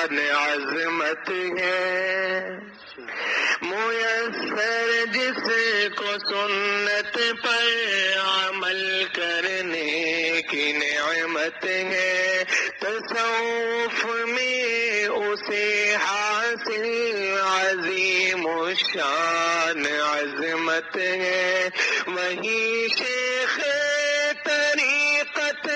شان عظمت ہے، میسر جس کو سنت پر عمل کرنے کی نعمت ہے، تصوف میں اسے حاصل عظیم الشان عظمت ہے، وہی شیخ طریقت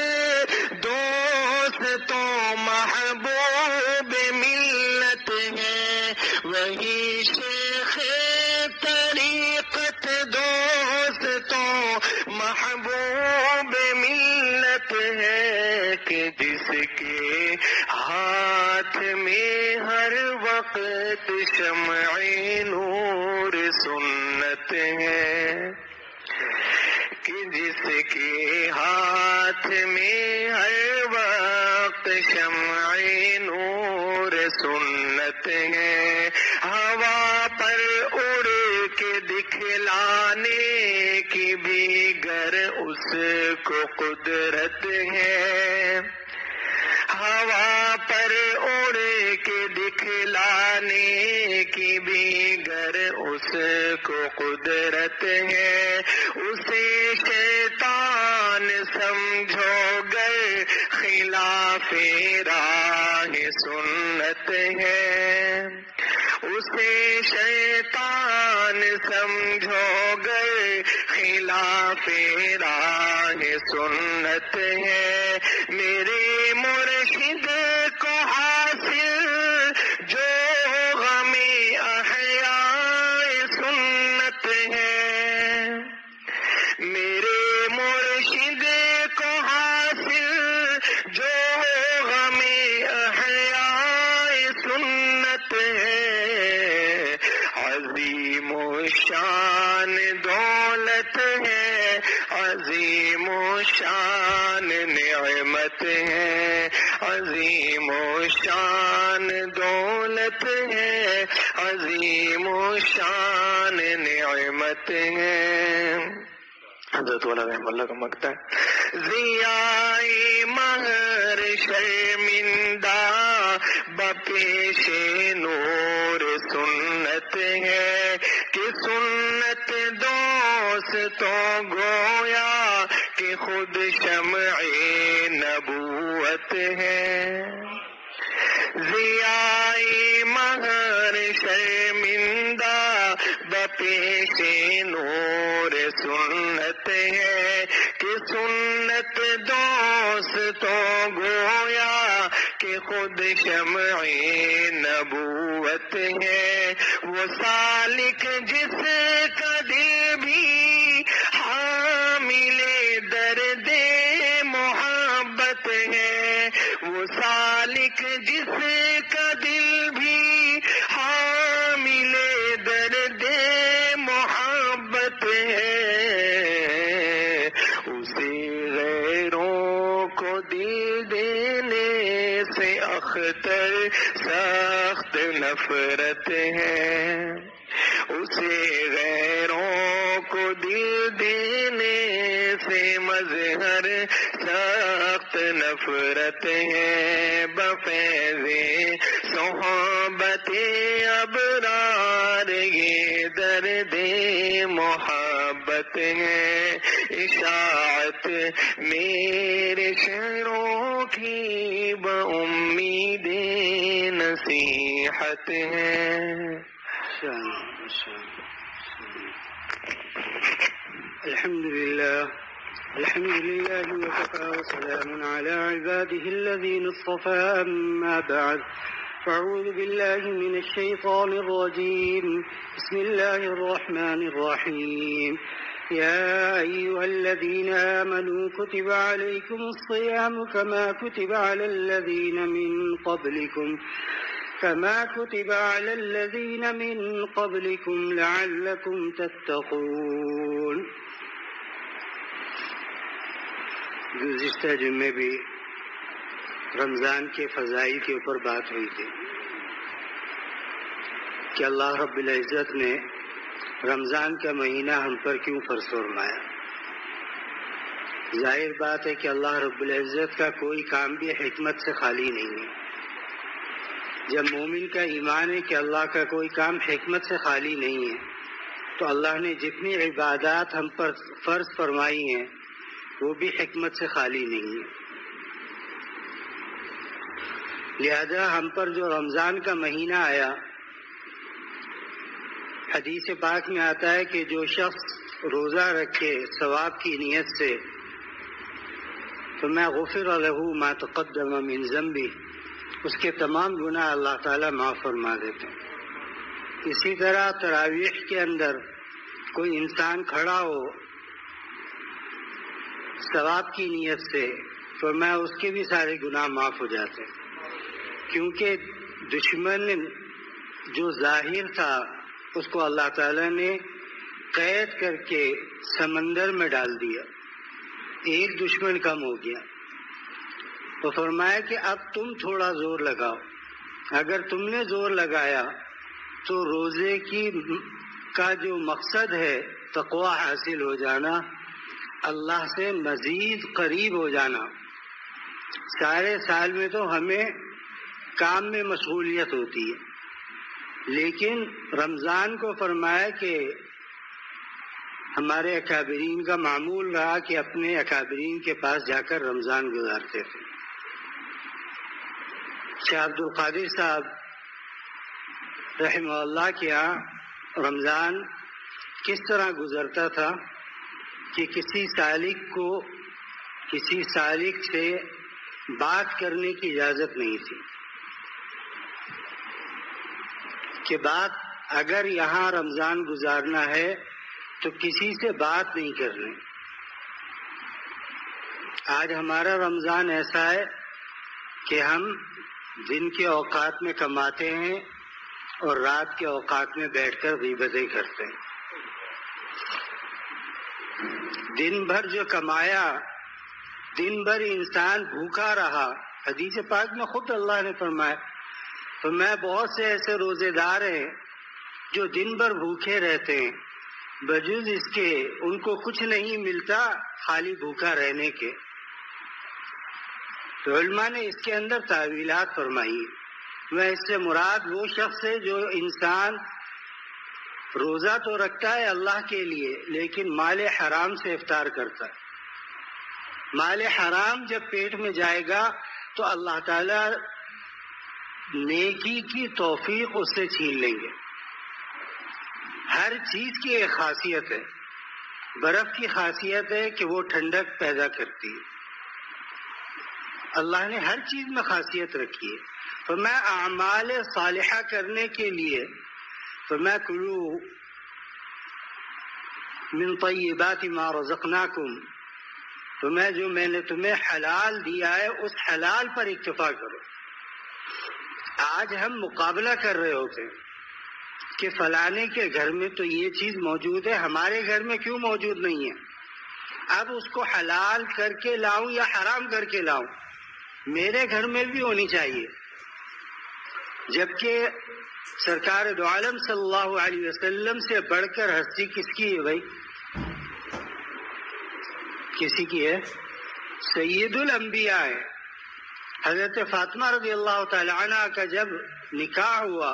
دوست و محبوب ملت ہے، وہی شیخ طریقت دوست و محبوب ملت ہے، کہ جس کے ہاتھ میں ہر وقت شمع نور سنت ہے، کہ جس کے ہاتھ میں ہر وقت شمع نور سنت ہے، ہوا پر اڑ کے دکھلانے کی بھی گر اس کو قدرت ہے، ہوا پر اڑ کے دکھلانے کی بھی گر اس کو قدرت ہے، اسے شیطان سمجھو گر خلاف راہ سنت ہے، اسے شیطان سمجھو گر خلاف راہ سنت ہے، میرے مرشد کو حاصل جو غم احیاء سنت ہے، میرے مرشد کو حاصل جو غم احیاء سنت ہے، عظیم الشان دولت ہے، عظیم الشان نعمت ہے، عظیم الشان دولت ہے، عظیم الشان نعمت ہے۔ حضرت والا رحم اللہ کا مقطع ہے، ضیاء مہر شرمندہ بپیش نور سنت ہے، کہ سنت دوست تو گویا کہ خود شمع نبوت ہے، ضیاء مہر شرمندہ بپیش نور سنت ہے، کہ سنت دوست تو گویا کہ خود شمع نبوت ہے، وہ سالک جس کا دل بھی حامل درد محبت ہے، وہ سالک جس کا دل بھی حامل درد محبت ہے، اسے غیروں کو دل دینے سے اختر سخت نفرت ہے، اسے غیروں کو دل دینے سے مظہر سخت نفرت ہے، بفیض صحبت ابرار یہ درد محبت ہے، اشاعت میرے شعروں کی بامید نصیحت ہے۔ الحمد لله وكفى وسلام على عباده الذين اصطفى، أما بعد، فأعوذ بالله من الشيطان الرجيم، بسم الله الرحمن الرحيم، يا أيها الذين آمنوا كتب عليكم الصيام كما كتب على الذين من قبلكم لعلكم تتقون۔ گزشتہ جمعے بھی رمضان کے فضائل کے اوپر بات ہوئی تھی کہ اللہ رب العزت نے رمضان کا مہینہ ہم پر کیوں فرض فرمایا۔ ظاہر بات ہے کہ اللہ رب العزت کا کوئی کام بھی حکمت سے خالی نہیں ہے۔ جب مومن کا ایمان ہے کہ اللہ کا کوئی کام حکمت سے خالی نہیں ہے، تو اللہ نے جتنی عبادات ہم پر فرض فرمائی ہیں وہ بھی حکمت سے خالی نہیں ہے۔ لہذا ہم پر جو رمضان کا مہینہ آیا، حدیث پاک میں آتا ہے کہ جو شخص روزہ رکھے ثواب کی نیت سے، تو میں غفر لہ ما تقدم من ذنبہ، اس کے تمام گناہ اللہ تعالیٰ معاف فرما دیتے ہیں۔ اسی طرح تراویح کے اندر کوئی انسان کھڑا ہو ثواب کی نیت سے، تو میں اس کے بھی سارے گناہ معاف ہو جاتے ہیں، کیونکہ دشمن جو ظاہر تھا اس کو اللہ تعالیٰ نے قید کر کے سمندر میں ڈال دیا، ایک دشمن کم ہو گیا۔ تو فرمایا کہ اب تم تھوڑا زور لگاؤ، اگر تم نے زور لگایا تو روزے کا جو مقصد ہے تقوی حاصل ہو جانا، اللہ سے مزید قریب ہو جانا، سارے سال میں تو ہمیں کام میں مشغولیت ہوتی ہے، لیکن رمضان کو فرمایا کہ ہمارے اکابرین کا معمول رہا کہ اپنے اکابرین کے پاس جا کر رمضان گزارتے تھے۔ شیخ عبد القادر صاحب رحمہ اللہ کے یہاں رمضان کس طرح گزرتا تھا کہ کسی سالک سے بات کرنے کی اجازت نہیں تھی، کہ بات اگر یہاں رمضان گزارنا ہے تو کسی سے بات نہیں کرنی۔ آج ہمارا رمضان ایسا ہے کہ ہم دن کے اوقات میں کماتے ہیں اور رات کے اوقات میں بیٹھ کر غیبتیں کرتے ہیں۔ دن بھر جو کمایا، دن بھر انسان بھوکا رہا، حدیث پاک میں خود اللہ نے فرمایا، تو میں بہت سے ایسے روزے دار ہیں جو دن بھر بھوکے رہتے ہیں، بجز اس کے ان کو کچھ نہیں ملتا خالی بھوکا رہنے کے۔ تو علماء نے اس کے اندر تعویلات فرمائی۔ میں اس سے مراد وہ شخص ہے جو انسان روزہ تو رکھتا ہے اللہ کے لیے، لیکن مال حرام سے افطار کرتا ہے۔ مال حرام جب پیٹ میں جائے گا تو اللہ تعالیٰ نیکی کی توفیق اس سے چھین لیں گے۔ ہر چیز کی ایک خاصیت ہے، برف کی خاصیت ہے کہ وہ ٹھنڈک پیدا کرتی ہے، اللہ نے ہر چیز میں خاصیت رکھی ہے۔ تو میں اعمال صالحہ کرنے کے لیے تو میں کلو من طیبات ما رزقناکم، تو میں نے تمہیں حلال دیا ہے اس حلال پر اکتفا کرو۔ آج ہم مقابلہ کر رہے ہوتے ہیں کہ فلانے کے گھر میں تو یہ چیز موجود ہے، ہمارے گھر میں کیوں موجود نہیں ہے؟ اب اس کو حلال کر کے لاؤں یا حرام کر کے لاؤں؟ میرے گھر میں بھی ہونی چاہیے۔ جبکہ سرکار دو عالم صلی اللہ علیہ وسلم سے بڑھ کر ہستی کس کی ہے بھائی؟ کسی کی ہے؟ سید الانبیاء ہے۔ حضرت فاطمہ رضی اللہ تعالی عنہ کا جب نکاح ہوا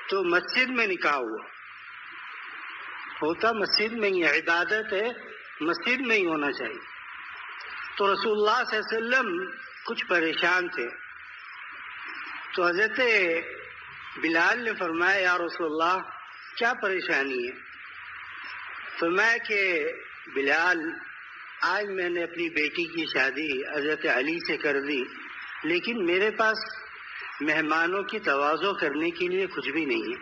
تو مسجد میں نکاح ہوتا مسجد میں ہی، عبادت ہے مسجد میں ہی ہونا چاہیے۔ تو رسول اللہ صلی اللہ علیہ وسلم کچھ پریشان تھے، تو حضرت بلال نے فرمایا یا رسول اللہ کیا پریشانی ہے؟ فرمایا کہ بلال آج میں نے اپنی بیٹی کی شادی حضرت علی سے کر دی، لیکن میرے پاس مہمانوں کی تواضع کرنے کے لیے کچھ بھی نہیں ہے۔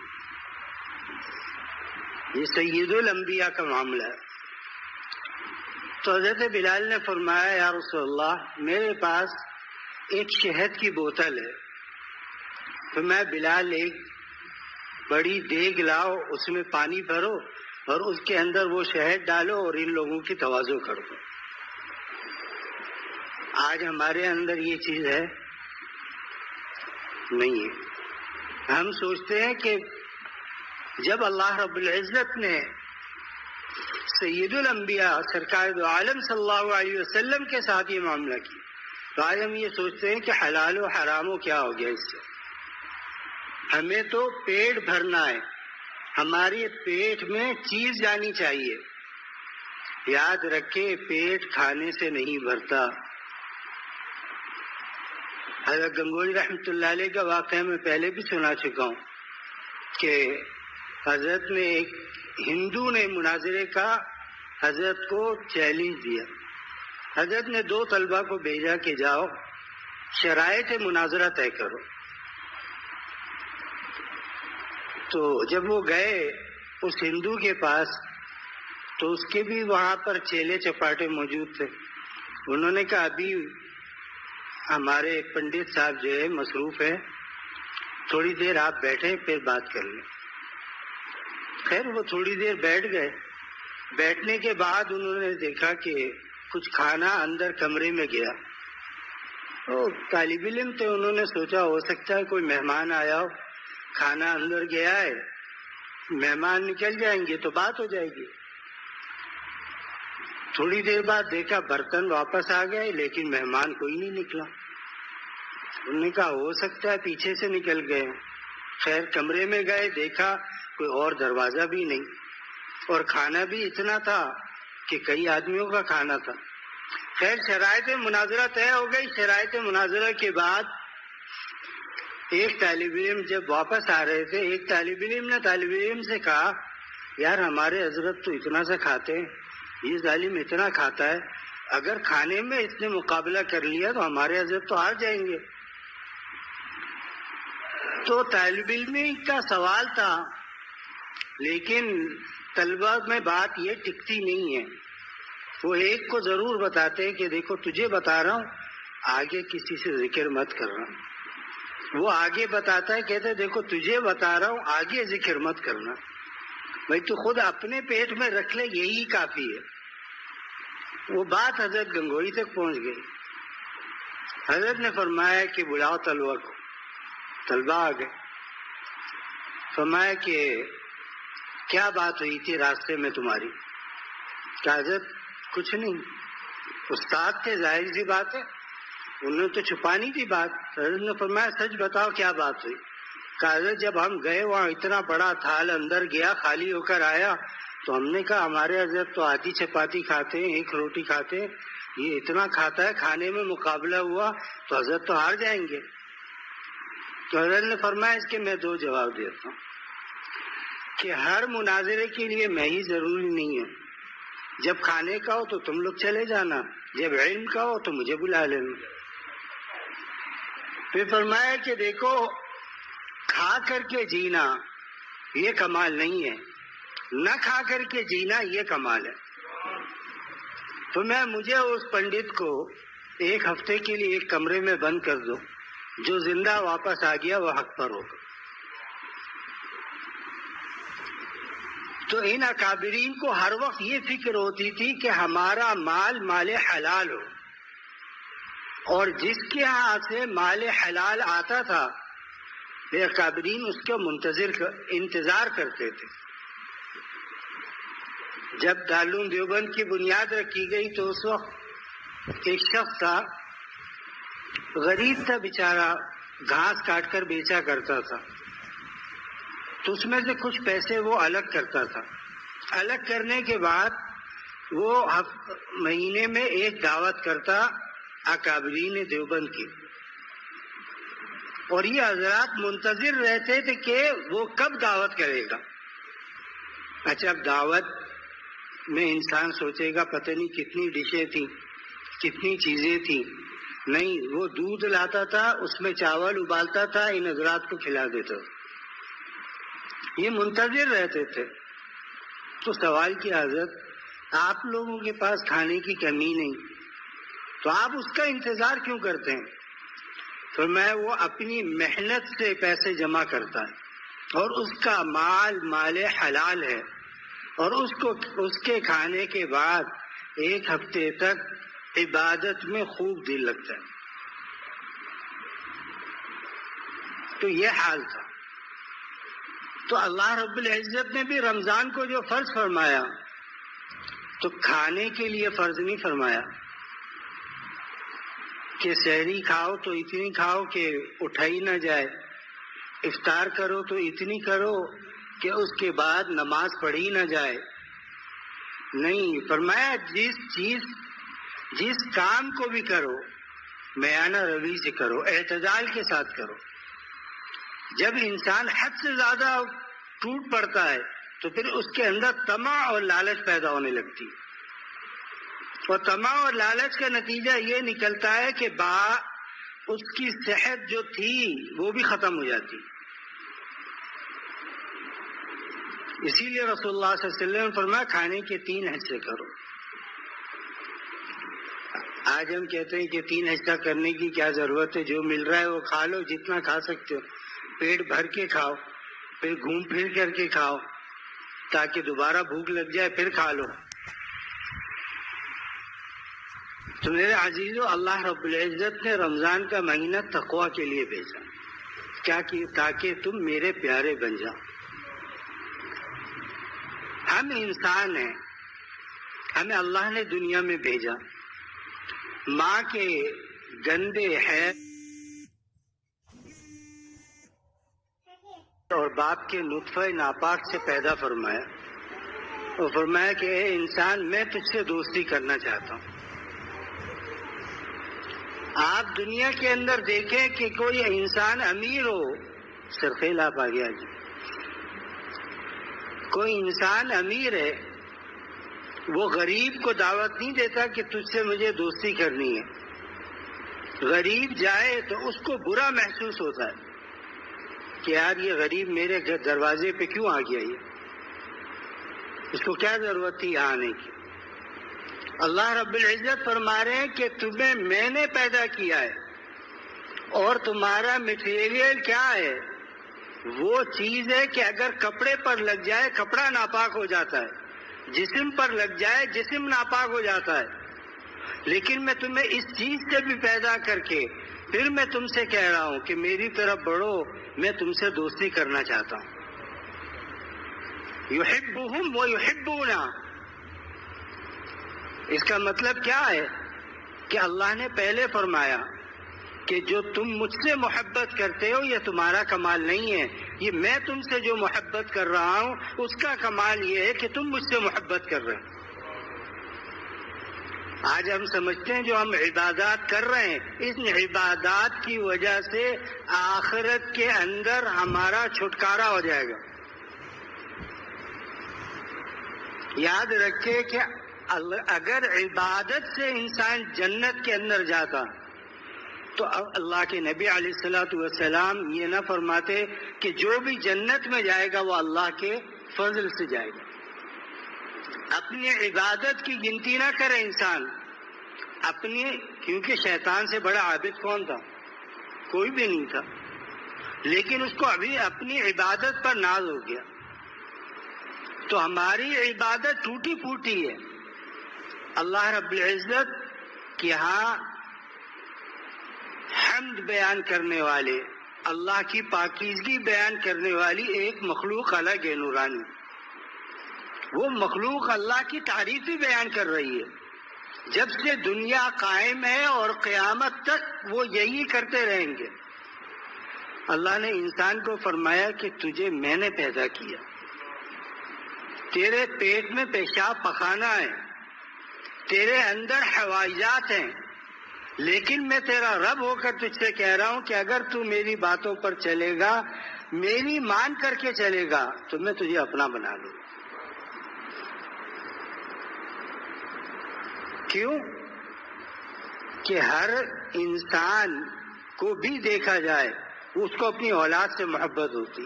یہ سید الانبیاء کا معاملہ ہے۔ تو حضرت بلال نے فرمایا یا رسول اللہ میرے پاس ایک شہد کی بوتل ہے، تو میں بلال ایک بڑی دیگ لاؤ، اس میں پانی بھرو اور اس کے اندر وہ شہد ڈالو اور ان لوگوں کی تواضع کرو۔ آج ہمارے اندر یہ چیز ہے نہیں ہے۔ ہم سوچتے ہیں کہ جب اللہ رب العزت نے سید الانبیاء سرکار دو عالم صلی اللہ علیہ وسلم کے ساتھ یہ معاملہ کیا، تو آج ہم یہ سوچتے ہیں کہ حلال و حرام و کیا ہو گیا اس سے۔ ہمیں تو پیٹ بھرنا ہے، ہمارے پیٹ میں چیز جانی چاہیے. یاد رکھے پیٹ کھانے سے نہیں بھرتا. حضرت گنگوئی رحمۃ اللہ علیہ کا واقعہ میں پہلے بھی سنا چکا ہوں کہ حضرت نے ایک ہندو نے مناظرے کا حضرت کو چیلنج دیا. حضرت نے 2 طلبہ کو بھیجا کہ جاؤ شرائط مناظرہ طے کرو. تو جب وہ گئے اس ہندو کے پاس تو اس کے بھی وہاں پر چیلے چپاٹے موجود تھے. انہوں نے کہا ابھی ہمارے پنڈت صاحب جو ہے مصروف ہے، تھوڑی دیر آپ بیٹھے پھر بات کر لیں. خیر وہ تھوڑی دیر بیٹھ گئے. بیٹھنے کے بعد انہوں نے دیکھا کہ کچھ کھانا اندر کمرے میں گیا. تو طالب علم تھے، انہوں نے سوچا ہو سکتا ہے کوئی مہمان آیا ہو، کھانا اندر گیا ہے، مہمان نکل جائیں گے تو بات ہو جائے گی. تھوڑی دیر بعد دیکھا برتن واپس آ گئے لیکن مہمان کوئی نہیں نکلا. انہوں نے کہا ہو سکتا ہے پیچھے سے نکل گئے. خیر کمرے میں گئے، دیکھا کوئی اور دروازہ بھی نہیں اور کھانا بھی اتنا تھا کہ کئی آدمیوں کا کھانا تھا. خیر شرائط مناظرہ طے ہو گئی. شرائط مناظرہ کے بعد ایک طالب علم جب واپس آ رہے تھے، ایک طالب علم نے طالب علم سے کہا یار ہمارے حضرت تو اتنا سا کھاتے ہیں، یہ ظالم اتنا کھاتا ہے، اگر کھانے میں اس نے مقابلہ کر لیا تو ہمارے حضرت تو ہار جائیں گے. تو طالب علم کا سوال تھا لیکن طلبہ میں بات یہ ٹکتی نہیں ہے. وہ ایک کو ضرور بتاتے کہ دیکھو تجھے بتا رہا ہوں، آگے کسی سے ذکر مت کرنا. وہ آگے بتاتا ہے، کہتے دیکھو تجھے بتا رہا ہوں آگے ذکر مت کرنا. بھائی تو خود اپنے پیٹ میں رکھ لے، یہی کافی ہے. وہ بات حضرت گنگوئی تک پہنچ گئی. حضرت نے فرمایا کہ بلاؤ طلبہ کو. طلبہ آ گئے. فرمایا کہ کیا بات ہوئی تھی راستے میں تمہاری؟ کہ حضرت کچھ نہیں، استاد تھے، ظاہر سی بات ہے، انہوں نے تو چھپانی تھی بات. حضرت نے فرمایا سچ بتاؤ کیا بات ہوئی؟ کہ حضرت جب ہم گئے وہاں اتنا بڑا تھال اندر گیا، خالی ہو کر آیا تو ہم نے کہا ہمارے حضرت تو آدھی چپاتی کھاتے ہیں، 1 روٹی کھاتے ہیں، یہ اتنا کھاتا ہے، کھانے میں مقابلہ ہوا تو حضرت تو ہار جائیں گے. تو حضرت نے فرمایا اس کے میں 2 جواب دیتا ہوں کہ ہر مناظرے کے لیے میں ہی ضروری نہیں ہے. جب کھانے کا ہو تو تم لوگ چلے جانا، جب علم کا ہو تو مجھے بلا لینا. پھر فرمایا کہ دیکھو کھا کر کے جینا یہ کمال نہیں ہے، نہ کھا کر کے جینا یہ کمال ہے. تو مجھے اس پنڈت کو 1 ہفتے کے لیے ایک کمرے میں بند کر دو، جو زندہ واپس آ گیا وہ حق پر ہوگا. تو ان اکابرین کو ہر وقت یہ فکر ہوتی تھی کہ ہمارا مال مال حلال ہو، اور جس کے ہاں سے مال حلال آتا تھا یہ اکابرین اس کا انتظار کرتے تھے. جب دارالعلوم دیوبند کی بنیاد رکھی گئی تو اس وقت ایک شخص تھا، غریب تھا بیچارہ، گھاس کاٹ کر بیچا کرتا تھا. تو اس میں سے کچھ پیسے وہ الگ کرتا تھا. الگ کرنے کے بعد وہ مہینے میں ایک دعوت کرتا اکابرین دیوبند کی، اور یہ حضرات منتظر رہتے تھے کہ وہ کب دعوت کرے گا. اچھا اب دعوت میں انسان سوچے گا پتہ نہیں کتنی ڈشیں تھیں، کتنی چیزیں تھیں. نہیں، وہ دودھ لاتا تھا، اس میں چاول ابالتا تھا، ان حضرات کو کھلا دیتا تھا. یہ منتظر رہتے تھے. تو سوال کیا حضرت آپ لوگوں کے پاس کھانے کی کمی نہیں تو آپ اس کا انتظار کیوں کرتے ہیں؟ تو وہ اپنی محنت سے پیسے جمع کرتا ہے اور اس کا مال مال حلال ہے، اور اس کے کھانے کے بعد 1 ہفتے تک عبادت میں خوب دل لگتا ہے. تو یہ حال تھا. تو اللہ رب العزت نے بھی رمضان کو جو فرض فرمایا تو کھانے کے لیے فرض نہیں فرمایا کہ سحری کھاؤ تو اتنی کھاؤ کہ اٹھائی نہ جائے، افطار کرو تو اتنی کرو کہ اس کے بعد نماز پڑھی نہ جائے. نہیں، فرمایا جس کام کو بھی کرو میانہ روی سے کرو، اعتدال کے ساتھ کرو. جب انسان حد سے زیادہ ٹوٹ پڑتا ہے تو پھر اس کے اندر طمع اور لالچ پیدا ہونے لگتی ہے، اور طمع اور لالچ کا نتیجہ یہ نکلتا ہے کہ اس کی صحت جو تھی وہ بھی ختم ہو جاتی. اسی لیے رسول اللہ صلی اللہ علیہ وسلم نے فرمایا کھانے کے 3 حصے کرو. آج ہم کہتے ہیں کہ 3 حصہ کرنے کی کیا ضرورت ہے، جو مل رہا ہے وہ کھا لو، جتنا کھا سکتے ہو، پیٹ بھر کے کھاؤ، پھر گھوم پھر کر کے کھاؤ تاکہ دوبارہ بھوک لگ جائے پھر کھا لو. تو میرے عزیزو، اللہ رب العزت نے رمضان کا مہینہ تقویٰ کے لیے بھیجا. کیا کہ تاکہ تم میرے پیارے بن جاؤ. ہم انسان ہیں، ہمیں اللہ نے دنیا میں بھیجا ماں کے گندے حیض اور باپ کے نطفہ ناپاک سے پیدا فرمایا، اور فرمایا کہ اے انسان میں تجھ سے دوستی کرنا چاہتا ہوں. آپ دنیا کے اندر دیکھیں کہ کوئی انسان امیر ہو، سرخیلاب آ گیا جی، کوئی انسان امیر ہے وہ غریب کو دعوت نہیں دیتا کہ تجھ سے مجھے دوستی کرنی ہے. غریب جائے تو اس کو برا محسوس ہوتا ہے کہ یار یہ غریب میرے دروازے پہ کیوں آ گیا، اس کو کیا ضرورت تھی یہاں آنے کی. اللہ رب العزت فرما رہے ہیں کہ تمہیں میں نے پیدا کیا ہے، اور تمہارا مٹیریل کیا ہے، وہ چیز ہے کہ اگر کپڑے پر لگ جائے کپڑا ناپاک ہو جاتا ہے، جسم پر لگ جائے جسم ناپاک ہو جاتا ہے. لیکن میں تمہیں اس چیز سے بھی پیدا کر کے پھر میں تم سے کہہ رہا ہوں کہ میری طرف بڑھو، میں تم سے دوستی کرنا چاہتا ہوں. یحبہم و یحبونا. اس کا مطلب کیا ہے کہ اللہ نے پہلے فرمایا کہ جو تم مجھ سے محبت کرتے ہو یہ تمہارا کمال نہیں ہے، یہ میں تم سے جو محبت کر رہا ہوں اس کا کمال یہ ہے کہ تم مجھ سے محبت کر رہے ہو. آج ہم سمجھتے ہیں جو ہم عبادات کر رہے ہیں ان عبادات کی وجہ سے آخرت کے اندر ہمارا چھٹکارا ہو جائے گا. یاد رکھے کہ اگر عبادت سے انسان جنت کے اندر جاتا تو اللہ کے نبی علیہ الصلوۃ والسلام یہ نہ فرماتے کہ جو بھی جنت میں جائے گا وہ اللہ کے فضل سے جائے گا. اپنی عبادت کی گنتی نہ کرے انسان اپنی، کیونکہ شیطان سے بڑا عابد کون تھا؟ کوئی بھی نہیں تھا. لیکن اس کو ابھی اپنی عبادت پر ناز ہو گیا. تو ہماری عبادت ٹوٹی پھوٹی ہے. اللہ رب العزت کہ ہاں حمد بیان کرنے والے، اللہ کی پاکیزگی بیان کرنے والی ایک مخلوق الگ ہے، نورانی. وہ مخلوق اللہ کی تعریف ہی بیان کر رہی ہے. جب سے دنیا قائم ہے اور قیامت تک وہ یہی کرتے رہیں گے. اللہ نے انسان کو فرمایا کہ تجھے میں نے پیدا کیا، تیرے پیٹ میں پیشاب پخانا ہے، تیرے اندر حوائجات ہیں، لیکن میں تیرا رب ہو کر تجھ سے کہہ رہا ہوں کہ اگر تو میری باتوں پر چلے گا، میری مان کر کے چلے گا تو میں تجھے اپنا بنا لوں. کیوں؟ کہ ہر انسان کو بھی دیکھا جائے اس کو اپنی اولاد سے محبت ہوتی.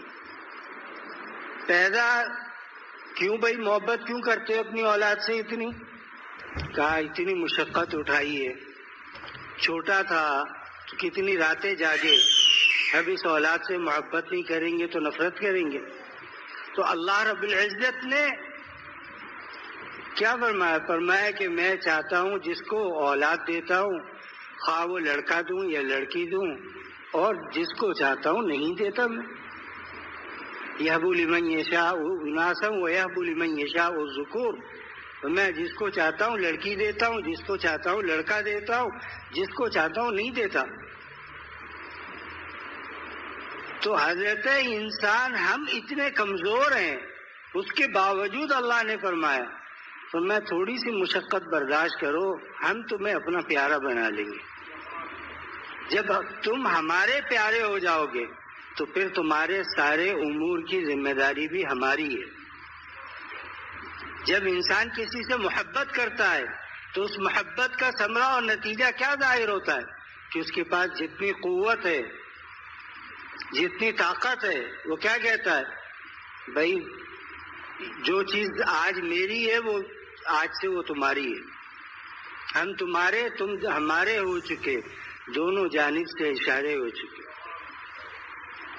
پیدا کیوں بھائی محبت کیوں کرتے ہو اپنی اولاد سے اتنی؟ کہا اتنی مشقت اٹھائی ہے، چھوٹا تھا تو کتنی راتیں جاگے، اب اس اولاد سے محبت نہیں کریں گے تو نفرت کریں گے. تو اللہ رب العزت نے کیا فرمایا؟ فرمایا کہ میں چاہتا ہوں جس کو اولاد دیتا ہوں، خواہ وہ لڑکا دوں یا لڑکی دوں، اور جس کو چاہتا ہوں نہیں دیتا. میں یہب لمن یشاء اناسا ویہب لمن یشاء الذکور. میں جس کو چاہتا ہوں لڑکی دیتا ہوں، جس کو چاہتا ہوں لڑکا دیتا ہوں، جس کو چاہتا ہوں نہیں دیتا. تو حضرت انسان ہم اتنے کمزور ہیں، اس کے باوجود اللہ نے فرمایا تو میں تھوڑی سی مشقت برداشت کرو، ہم تمہیں اپنا پیارا بنا لیں گے۔ جب تم ہمارے پیارے ہو جاؤ گے تو پھر تمہارے سارے امور کی ذمہ داری بھی ہماری ہے۔ جب انسان کسی سے محبت کرتا ہے تو اس محبت کا ثمرہ اور نتیجہ کیا ظاہر ہوتا ہے کہ اس کے پاس جتنی قوت ہے، جتنی طاقت ہے، وہ کیا کہتا ہے، بھائی جو چیز آج میری ہے وہ آج سے وہ تمہاری ہے، ہم تمہارے تم ہمارے ہو چکے، دونوں جانب سے اشارے ہو چکے۔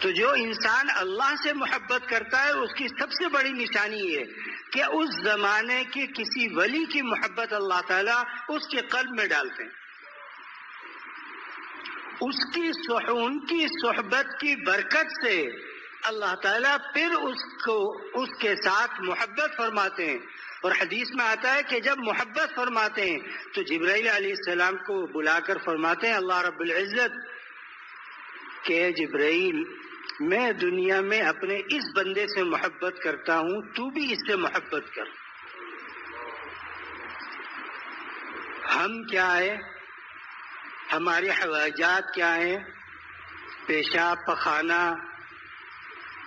تو جو انسان اللہ سے محبت کرتا ہے اس کی سب سے بڑی نشانی یہ ہے کہ اس زمانے کے کسی ولی کی محبت اللہ تعالیٰ اس کے قلب میں ڈالتے ہیں، ان کی صحبت کی برکت سے اللہ تعالیٰ پھر اس کے ساتھ محبت فرماتے ہیں۔ اور حدیث میں آتا ہے کہ جب محبت فرماتے ہیں تو جبرائیل علیہ السلام کو بلا کر فرماتے ہیں اللہ رب العزت کہ جبرائیل میں دنیا میں اپنے اس بندے سے محبت کرتا ہوں، تو بھی اس سے محبت کر۔ ہم کیا ہے، ہمارے حوائجات کیا ہیں، پیشاب پخانہ،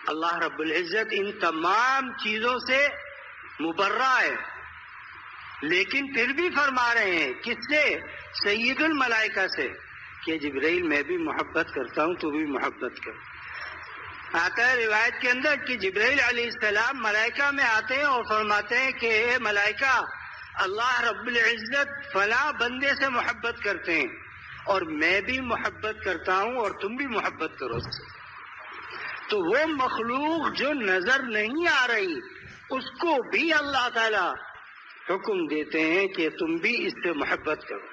اللہ رب العزت ان تمام چیزوں سے مبرہ ہے، لیکن پھر بھی فرما رہے ہیں کس سے، سید الملائکہ سے کہ جبرائیل میں بھی محبت کرتا ہوں، تو بھی محبت کر۔ آتا ہے روایت کے اندر کہ جبرائیل علیہ السلام ملائکہ میں آتے ہیں اور فرماتے ہیں کہ اے ملائکہ، اللہ رب العزت فلاں بندے سے محبت کرتے ہیں اور میں بھی محبت کرتا ہوں اور تم بھی محبت کرو اس سے۔ تو وہ مخلوق جو نظر نہیں آ رہی اس کو بھی اللہ تعالی حکم دیتے ہیں کہ تم بھی اس سے محبت کرو۔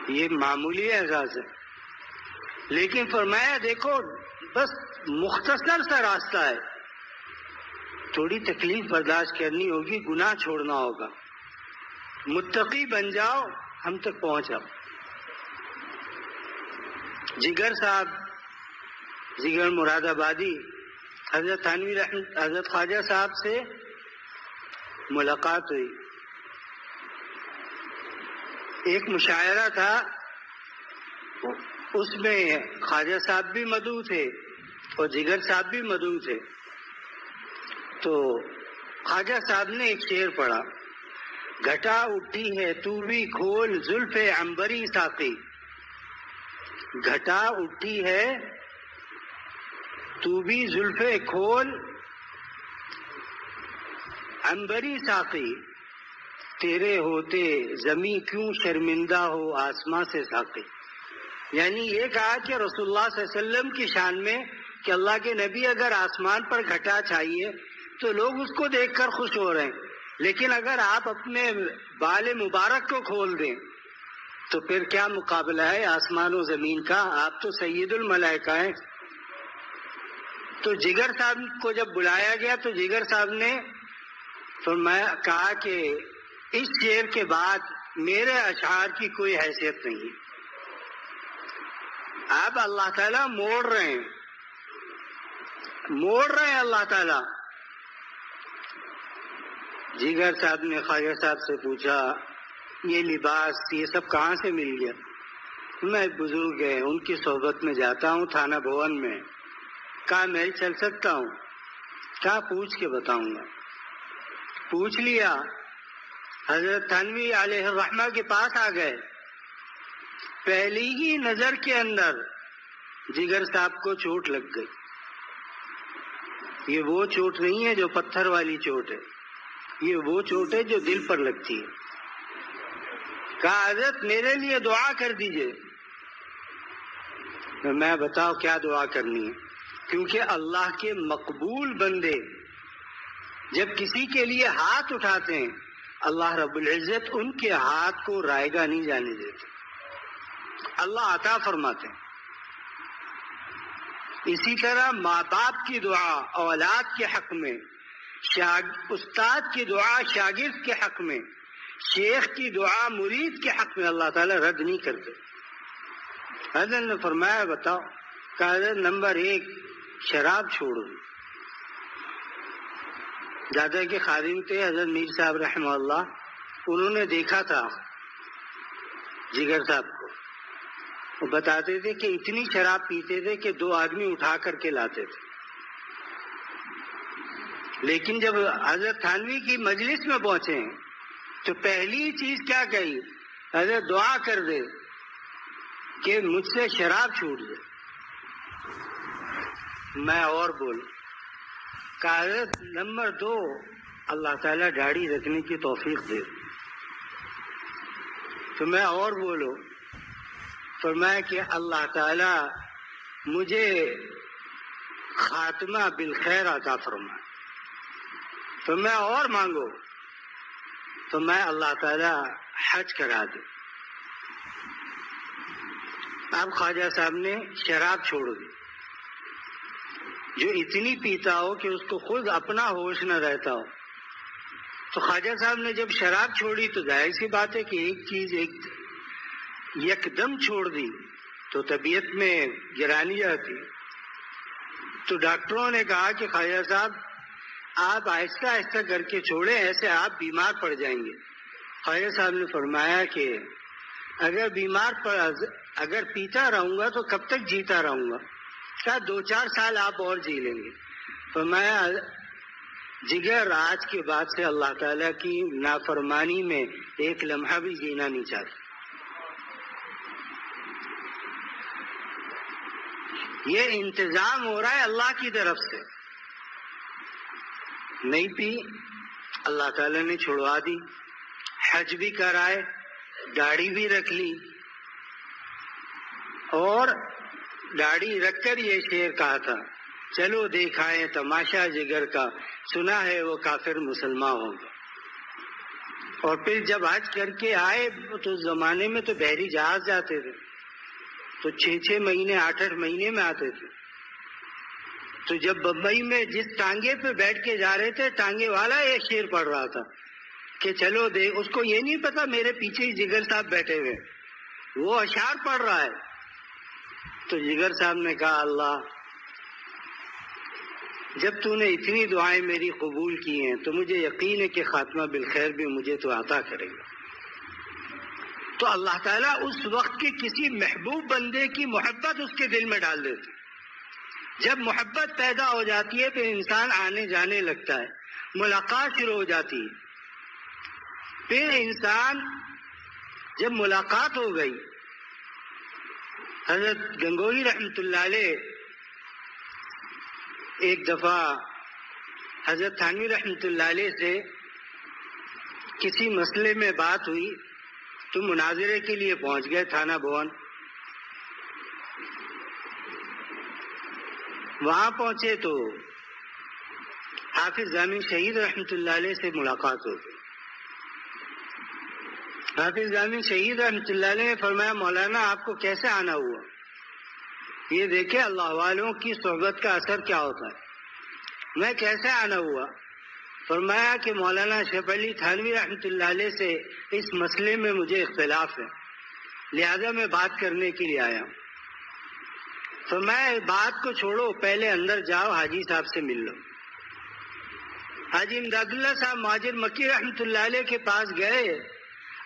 یہ معمولی اعزاز ہے، لیکن فرمایا دیکھو بس مختصر سا راستہ ہے، تھوڑی تکلیف برداشت کرنی ہوگی، گناہ چھوڑنا ہوگا، متقی بن جاؤ، ہم تک پہنچاؤ۔ جگر صاحب، جگر مراد آبادی، حضرت تھانوی حضرت خواجہ صاحب سے ملاقات ہوئی، ایک مشاعرہ تھا، اس میں خواجہ صاحب بھی مدعو تھے اور جگر صاحب بھی مدعو تھے۔ تو خواجہ صاحب نے ایک شعر پڑھا، گھٹا اٹھی ہے تو بھی کھول زلف عنبری ساقی، گھٹا اٹھی ہے تو بھی زلف کھول عنبری ساقی، تیرے ہوتے زمیں کیوں شرمندہ ہو آسماں سے ساقی۔ یعنی یہ کہا کہ رسول اللہ صلی اللہ علیہ وسلم کی شان میں کہ اللہ کے نبی اگر آسمان پر گھٹا چھائیے تو لوگ اس کو دیکھ کر خوش ہو رہے ہیں، لیکن اگر آپ اپنے بال مبارک کو کھول دیں تو پھر کیا مقابلہ ہے آسمان و زمین کا، آپ تو سید الملائکہ ہیں۔ تو جگر صاحب کو جب بلایا گیا تو جگر صاحب نے فرمایا، کہا کہ اس شعر کے بعد میرے اشعار کی کوئی حیثیت نہیں، اب اللہ تعالیٰ موڑ رہے ہیں اللہ تعالیٰ۔ جگر صاحب نے خواجہ صاحب سے پوچھا، یہ لباس یہ سب کہاں سے مل گیا؟ میں بزرگ ہیں ان کی صحبت میں جاتا ہوں تھانہ بھون میں، کہا میں چل سکتا ہوں؟ کہا پوچھ کے بتاؤں گا۔ پوچھ لیا، حضرت تھانوی علیہ الرحمہ کے پاس آ گئے، پہلی ہی نظر کے اندر جگر صاحب کو چوٹ لگ گئی۔ یہ وہ چوٹ نہیں ہے جو پتھر والی چوٹ ہے، یہ وہ چوٹ ہے جو دل پر لگتی ہے۔ کہا حضرت میرے لیے دعا کر دیجئے۔ میں بتاؤ کیا دعا کرنی ہے، کیونکہ اللہ کے مقبول بندے جب کسی کے لیے ہاتھ اٹھاتے ہیں اللہ رب العزت ان کے ہاتھ کو رائگاں نہیں جانے دیتے، اللہ عطا فرماتے ہیں۔ اسی طرح ماں باپ کی دعا اولاد کے حق میں، استاد کی دعا شاگرد کے حق میں، شیخ کی دعا مرید کے حق میں اللہ تعالیٰ رد نہیں کرتے۔ حضرت نے فرمایا بتاؤ؟ کہا حضرت نمبر 1 شراب چھوڑ دو. دادا کے خادم تھے حضرت میر صاحب رحمہ اللہ، انہوں نے دیکھا تھا جگر صاحب کو. وہ بتاتے تھے کہ اتنی شراب پیتے تھے کہ 2 آدمی اٹھا کر کے لاتے تھے. لیکن جب حضرت تھانوی کی مجلس میں پہنچے تو پہلی چیز کیا کہی؟ حضرت دعا کر دے کہ مجھ سے شراب چھوٹ جائے. میں اور بولوں. کہا حضرت نمبر 2 اللہ تعالیٰ داڑھی رکھنے کی توفیق دے. تو میں اور بولو. فرمایا کہ اللہ تعالیٰ مجھے خاتمہ بالخیر عطا فرمائے. تو میں اور مانگو. تو میں اللہ تعالیٰ حج کرا دے. اب خواجہ صاحب نے شراب چھوڑ دی. جو اتنی پیتا ہو کہ اس کو خود اپنا ہوش نہ رہتا ہو. تو خواجہ صاحب نے جب شراب چھوڑی تو ظاہر سی بات ہے کہ ایک چیز یکدم چھوڑ دی تو طبیعت میں گرانی آتی. تو ڈاکٹروں نے کہا کہ خواجہ صاحب آپ آہستہ آہستہ کر کے چھوڑیں، ایسے آپ بیمار پڑ جائیں گے. خواجہ صاحب نے فرمایا کہ اگر پیتا رہوں گا تو کب تک جیتا رہوں گا؟ شاید 2-4 سال آپ اور جی لیں گے. فرمایا جگر آج کے بعد سے اللہ تعالیٰ کی نافرمانی میں ایک لمحہ بھی جینا نہیں چاہتا. یہ انتظام ہو رہا ہے اللہ کی طرف سے. نہیں پی، اللہ تعالیٰ نے چھڑوا دی. حج بھی کرائے، داڑھی بھی رکھ لی، اور داڑھی رکھ کر یہ شعر کہا تھا چلو دیکھائیں تماشا جگر کا، سنا ہے وہ کافر مسلمان ہوگا. اور پھر جب حج کر کے آئے تو اس زمانے میں تو بحری جہاز جاتے تھے تو 6 مہینے 8 مہینے میں آتے تھے. تو جب بمبئی میں جس ٹانگے پہ بیٹھ کے جا رہے تھے ٹانگے والا ایک شعر پڑھ رہا تھا کہ چلو دیکھ. اس کو یہ نہیں پتا میرے پیچھے ہی جگر صاحب بیٹھے ہوئے، وہ اشعار پڑھ رہا ہے. تو جگر صاحب نے کہا اللہ جب تو نے اتنی دعائیں میری قبول کی ہیں تو مجھے یقین ہے کہ خاتمہ بالخیر بھی مجھے تو عطا کرے گا. تو اللہ تعالیٰ اس وقت کے کسی محبوب بندے کی محبت اس کے دل میں ڈال دیتی. جب محبت پیدا ہو جاتی ہے تو انسان آنے جانے لگتا ہے، ملاقات شروع ہو جاتی ہے. پھر انسان جب ملاقات ہو گئی، حضرت گنگوہی رحمۃ اللہ علیہ ایک دفعہ حضرت تھانوی رحمۃ اللہ علیہ سے کسی مسئلے میں بات ہوئی تو مناظرے کے لیے پہنچ گئے تھانہ بھون. وہاں پہنچے تو حافظ جامی شہید رحمۃ اللہ علیہ سے ملاقات ہو گئی. حافظ جامی شہید رحمۃ اللہ علیہ نے فرمایا مولانا آپ کو کیسے آنا ہوا؟ یہ دیکھیں اللہ والوں کی صحبت کا اثر کیا ہوتا ہے. میں کیسے آنا ہوا؟ فرمایا کہ مولانا اشرف علی تھانوی رحمۃ اللہ علیہ سے اس مسئلے میں مجھے اختلاف ہے، لہذا میں بات کرنے کے لیے آیا ہوں. فرمایا بات کو چھوڑو، پہلے اندر جاؤ حاجی صاحب سے مل لو. حاجی امداد اللہ صاحب مہاجر مکی رحمۃ اللہ علیہ کے پاس گئے،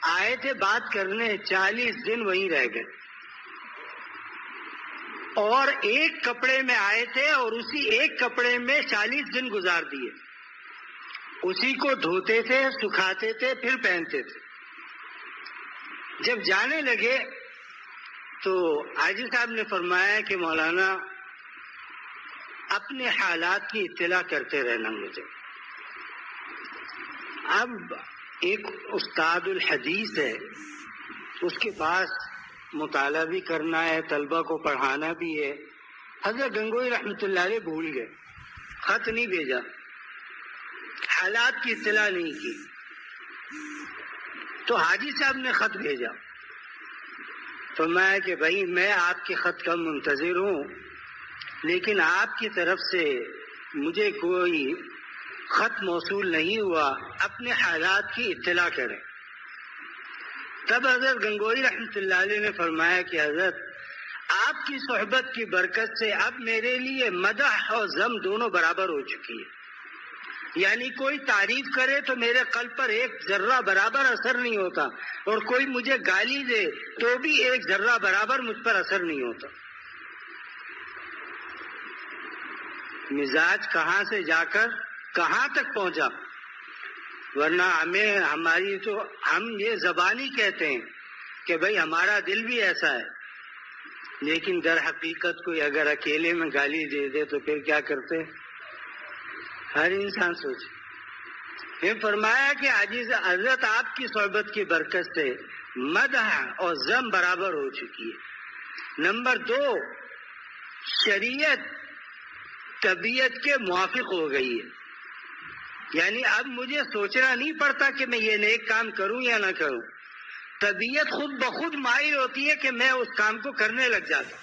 آئے تھے بات کرنے، 40 دن وہیں رہ گئے اور ایک کپڑے میں آئے تھے اور اسی ایک کپڑے میں 40 دن گزار دیے. اسی کو دھوتے تھے، سکھاتے تھے، پھر پہنتے تھے. جب جانے لگے تو حاجی صاحب نے فرمایا کہ مولانا اپنے حالات کی اطلاع کرتے رہنا مجھے. اب ایک استاد الحدیث ہے، اس کے پاس مطالعہ بھی کرنا ہے، طلبہ کو پڑھانا بھی ہے. حضرت گنگوہی رحمۃ اللہ علیہ بھول گئے، خط نہیں بھیجا، حالات کی اطلاع نہیں کی. تو حاجی صاحب نے خط بھیجا. فرمایا کہ بھائی میں آپ کے خط کا منتظر ہوں، لیکن آپ کی طرف سے مجھے کوئی خط موصول نہیں ہوا، اپنے حالات کی اطلاع کریں. تب حضرت گنگوہی رحمۃ اللہ علیہ نے فرمایا کہ حضرت آپ کی صحبت کی برکت سے اب میرے لیے مدح اور ذم دونوں برابر ہو چکی ہے. یعنی کوئی تعریف کرے تو میرے قلب پر ایک ذرہ برابر اثر نہیں ہوتا، اور کوئی مجھے گالی دے تو بھی ایک ذرہ برابر مجھ پر اثر نہیں ہوتا. مزاج کہاں سے جا کر کہاں تک پہنچا. ورنہ ہم یہ زبانی کہتے ہیں کہ بھئی ہمارا دل بھی ایسا ہے، لیکن در حقیقت کوئی اگر اکیلے میں گالی دے دے تو پھر کیا کرتے؟ ہر انسان سوچے. پھر فرمایا کہ حضرت آپ کی صحبت کی برکت سے مدح اور ذم برابر ہو چکی ہے. نمبر 2، شریعت طبیعت کے موافق ہو گئی ہے. یعنی اب مجھے سوچنا نہیں پڑتا کہ میں یہ نیک کام کروں یا نہ کروں. طبیعت خود بخود مائل ہوتی ہے کہ میں اس کام کو کرنے لگ جاتا.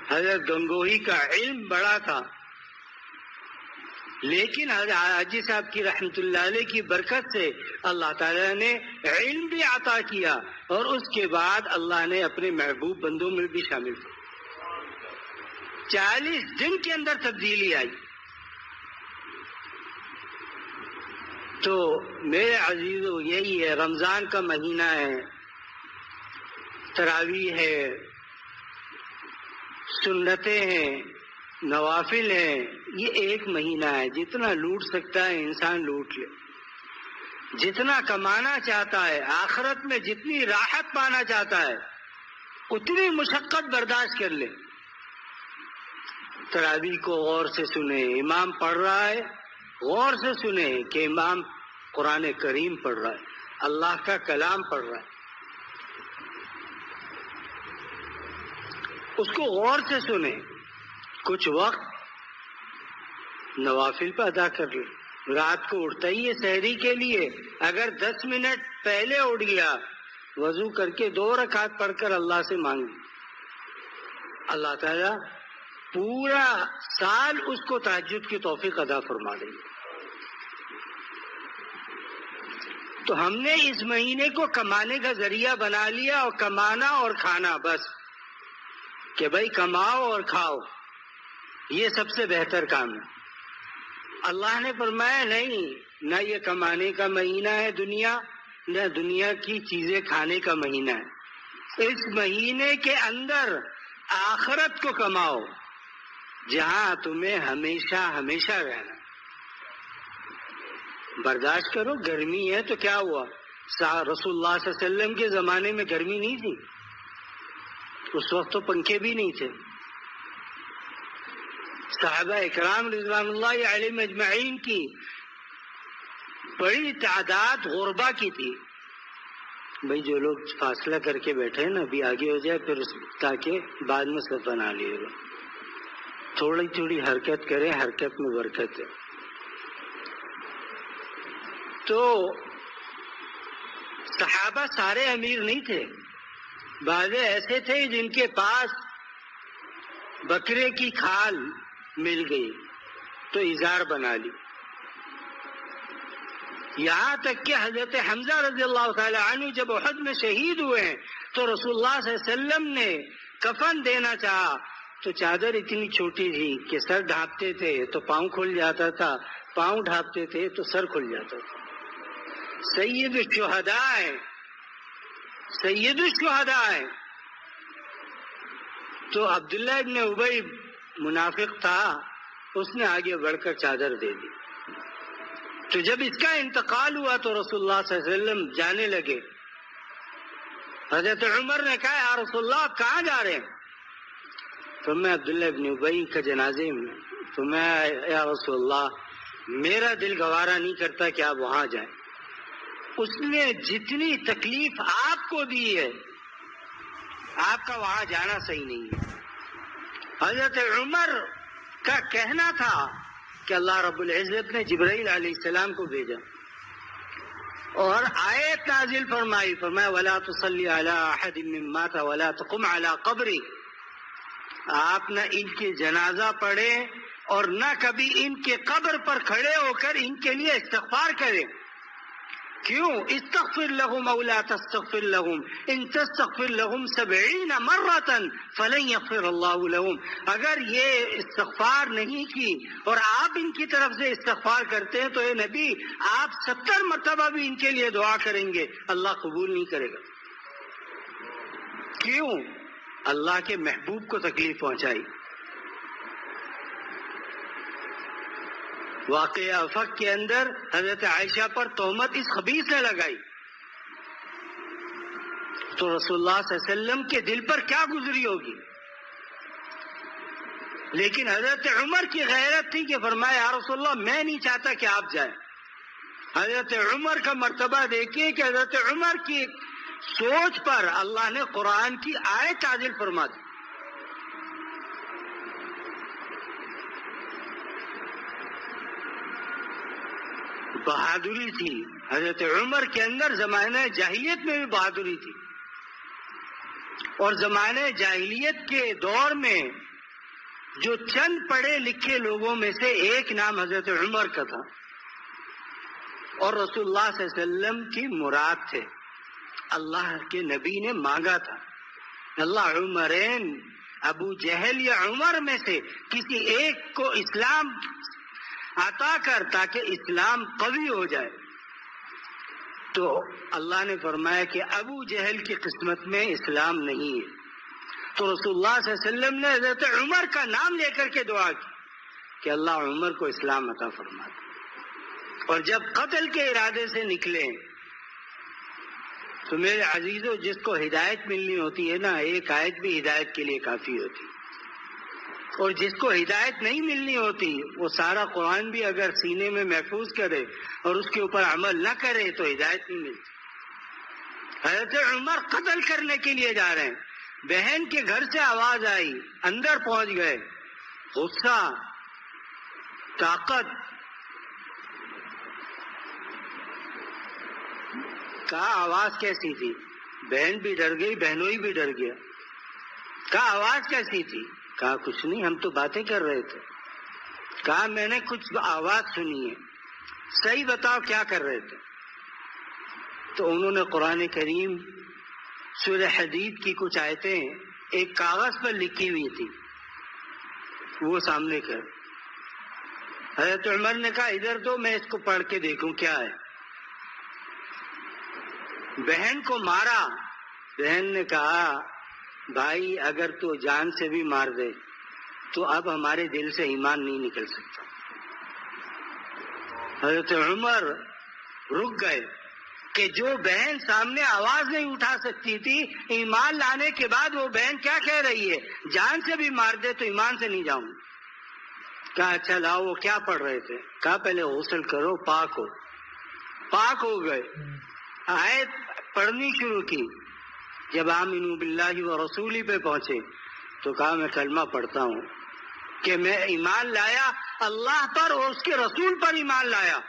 حضرت گنگوہی کا علم بڑا تھا، لیکن حاجی صاحب کی رحمت اللہ علیہ کی برکت سے اللہ تعالیٰ نے علم بھی عطا کیا، اور اس کے بعد اللہ نے اپنے محبوب بندوں میں بھی شامل کیا. 40 دن کے اندر تبدیلی آئی. تو میرے عزیزو، یہی ہے، رمضان کا مہینہ ہے، تراویح ہے، سنتیں ہیں، نوافل ہیں. یہ ایک مہینہ ہے، جتنا لوٹ سکتا ہے انسان لوٹ لے. جتنا کمانا چاہتا ہے، آخرت میں جتنی راحت پانا چاہتا ہے، اتنی مشقت برداشت کر لے. تراویح کو غور سے سنیں. امام پڑھ رہا ہے، غور سے سنیں کہ امام قرآن کریم پڑھ رہا ہے، اللہ کا کلام پڑھ رہا ہے. اس کو غور سے سنیں. کچھ وقت نوافل پہ ادا کر لیں. رات کو اٹھتا ہی ہے سحری کے لیے، اگر 10 منٹ پہلے اٹھ گیا، وضو کر کے 2 رکعت پڑھ کر اللہ سے مانگ. اللہ تعالیٰ پورا سال اس کو تہجد کی توفیق عطا فرما دیں گے. تو ہم نے اس مہینے کو کمانے کا ذریعہ بنا لیا، اور کمانا اور کھانا، بس کہ بھائی کماؤ اور کھاؤ، یہ سب سے بہتر کام ہے. اللہ نے فرمایا نہیں، نہ یہ کمانے کا مہینہ ہے دنیا، نہ دنیا کی چیزیں کھانے کا مہینہ ہے. اس مہینے کے اندر آخرت کو کماؤ، جہاں تمہیں ہمیشہ ہمیشہ رہنا. برداشت کرو. گرمی ہے تو کیا ہوا؟ رسول اللہ صلی اللہ علیہ وسلم کے زمانے میں گرمی نہیں تھی، اس وقت تو پنکھے بھی نہیں تھے. صحابہ اکرام رضوان اللہ علیہم اجمعین کی بڑی تعداد غربا کی تھی. بھائی جو لوگ فاصلہ کر کے بیٹھے ہیں نا، ابھی آگے ہو جائے پھر تاکہ بعد میں سب بنا لیے گا. تھوڑی تھوڑی حرکت کریں، حرکت میں برکت ہے. تو صحابہ سارے امیر نہیں تھے. بعض ایسے تھے جن کے پاس بکرے کی کھال مل گئی تو ازار بنا لی. یہاں تک کہ حضرت حمزہ رضی اللہ تعالی عنہ جب احد میں شہید ہوئے ہیں تو رسول اللہ صلی اللہ علیہ وسلم نے کفن دینا چاہا تو چادر اتنی چھوٹی تھی کہ سر ڈھانپتے تھے تو پاؤں کھل جاتا تھا، پاؤں ڈھانپتے تھے تو سر کھل جاتا تھا. سید الشہداء ہے، سید الشہداء ہے. تو عبداللہ ابن ابی منافق تھا، اس نے آگے بڑھ کر چادر دے دی. تو جب اس کا انتقال ہوا تو رسول اللہ صلی اللہ علیہ وسلم جانے لگے. حضرت عمر نے کہا یا رسول اللہ آپ کہاں جا رہے ہیں؟ تو میں عبداللہ ابن ابی کا جنازے میں. تو میں یا رسول اللہ میرا دل گوارا نہیں کرتا کہ آپ وہاں جائیں. اس نے جتنی تکلیف آپ کو دی ہے، آپ کا وہاں جانا صحیح نہیں ہے. حضرت عمر کا کہنا تھا کہ اللہ رب العزت نے جبرائیل علیہ السلام کو بھیجا اور آیت نازل فرمائی، فرمایا وَلَا تُصَلِّ عَلَىٰ أَحَدٍ مِّن مَّاتَ وَلَا تَقُمْ عَلَىٰ قَبْرِهِ. آپ نہ ان کے جنازہ پڑھیں اور نہ کبھی ان کے قبر پر کھڑے ہو کر ان کے لیے استغفار کریں. کیوں؟ استغفر لهم او لا تستغفر لهم ان تستغفر لهم 70 مرة فلن يغفر الله لهم. اگر یہ استغفار نہیں کی اور آپ ان کی طرف سے استغفار کرتے ہیں تو اے نبی آپ 70 مرتبہ بھی ان کے لیے دعا کریں گے، اللہ قبول نہیں کرے گا. کیوں؟ اللہ کے محبوب کو تکلیف پہنچائی. واقعہ افق کے اندر حضرت عائشہ پر تہمت اس خبیث نے لگائی تو رسول اللہ صلی اللہ علیہ وسلم کے دل پر کیا گزری ہوگی. لیکن حضرت عمر کی غیرت تھی کہ فرمایا یا رسول اللہ میں نہیں چاہتا کہ آپ جائیں. حضرت عمر کا مرتبہ دیکھیے کہ حضرت عمر کی سوچ پر اللہ نے قرآن کی آیت نازل فرما دی. بہادری تھی حضرت عمر کے اندر. زمانہ جاہلیت میں بھی بہادری تھی، اور زمانہ جاہلیت کے دور میں جو چند پڑھے لکھے لوگوں میں سے ایک نام حضرت عمر کا تھا، اور رسول اللہ صلی اللہ علیہ وسلم کی مراد تھے. اللہ کے نبی نے مانگا تھا اللہ عمرین، ابو جہل یا عمر میں سے کسی ایک کو اسلام عطا کر تاکہ اسلام قوی ہو جائے. تو اللہ نے فرمایا کہ ابو جہل کی قسمت میں اسلام نہیں ہے. تو رسول اللہ صلی اللہ علیہ وسلم نے حضرت عمر کا نام لے کر کے دعا کی کہ اللہ عمر کو اسلام عطا فرما دے. اور جب قتل کے ارادے سے نکلے تو میرے عزیزوں، جس کو ہدایت ملنی ہوتی ہے نا، ایک آیت بھی ہدایت کے لیے کافی ہوتی، اور جس کو ہدایت نہیں ملنی ہوتی وہ سارا قرآن بھی اگر سینے میں محفوظ کرے اور اس کے اوپر عمل نہ کرے تو ہدایت نہیں ملتی. حضرت عمر قتل کرنے کے لیے جا رہے ہیں، بہن کے گھر سے آواز آئی، اندر پہنچ گئے. غصہ، طاقت، کہا آواز کیسی تھی؟ بہن بھی ڈر گئی، بہنوئی بھی ڈر گیا. کہا آواز کیسی تھی؟ کہا کچھ نہیں، ہم تو باتیں کر رہے تھے. کہا میں نے کچھ آواز سنی ہے، صحیح بتاؤ کیا کر رہے تھے؟ تو انہوں نے قرآن کریم سورہ حدید کی کچھ آیتیں ایک کاغذ پر لکھی ہوئی تھی وہ سامنے کر. حضرت عمر نے کہا ادھر دو، میں اس کو پڑھ کے دیکھوں کیا ہے. بہن کو مارا. بہن نے کہا بھائی اگر تو جان سے بھی مار دے تو اب ہمارے دل سے ایمان نہیں نکل سکتا. حضرت عمر رک گئے کہ جو بہن سامنے آواز نہیں اٹھا سکتی تھی، ایمان لانے کے بعد وہ بہن کیا کہہ رہی ہے؟ جان سے بھی مار دے تو ایمان سے نہیں جاؤں. کہا اچھا لاؤ. وہ کیا پڑھ رہے تھے؟ کہا پہلے غسل کرو، پاک ہو. پاک ہو گئے، آیت پڑھنی شروع کی. جب آمنو باللہ و رسولی پہ پہنچے تو کہا میں کلمہ پڑھتا ہوں کہ میں ایمان لایا اللہ پر اور اس کے رسول پر ایمان لایا.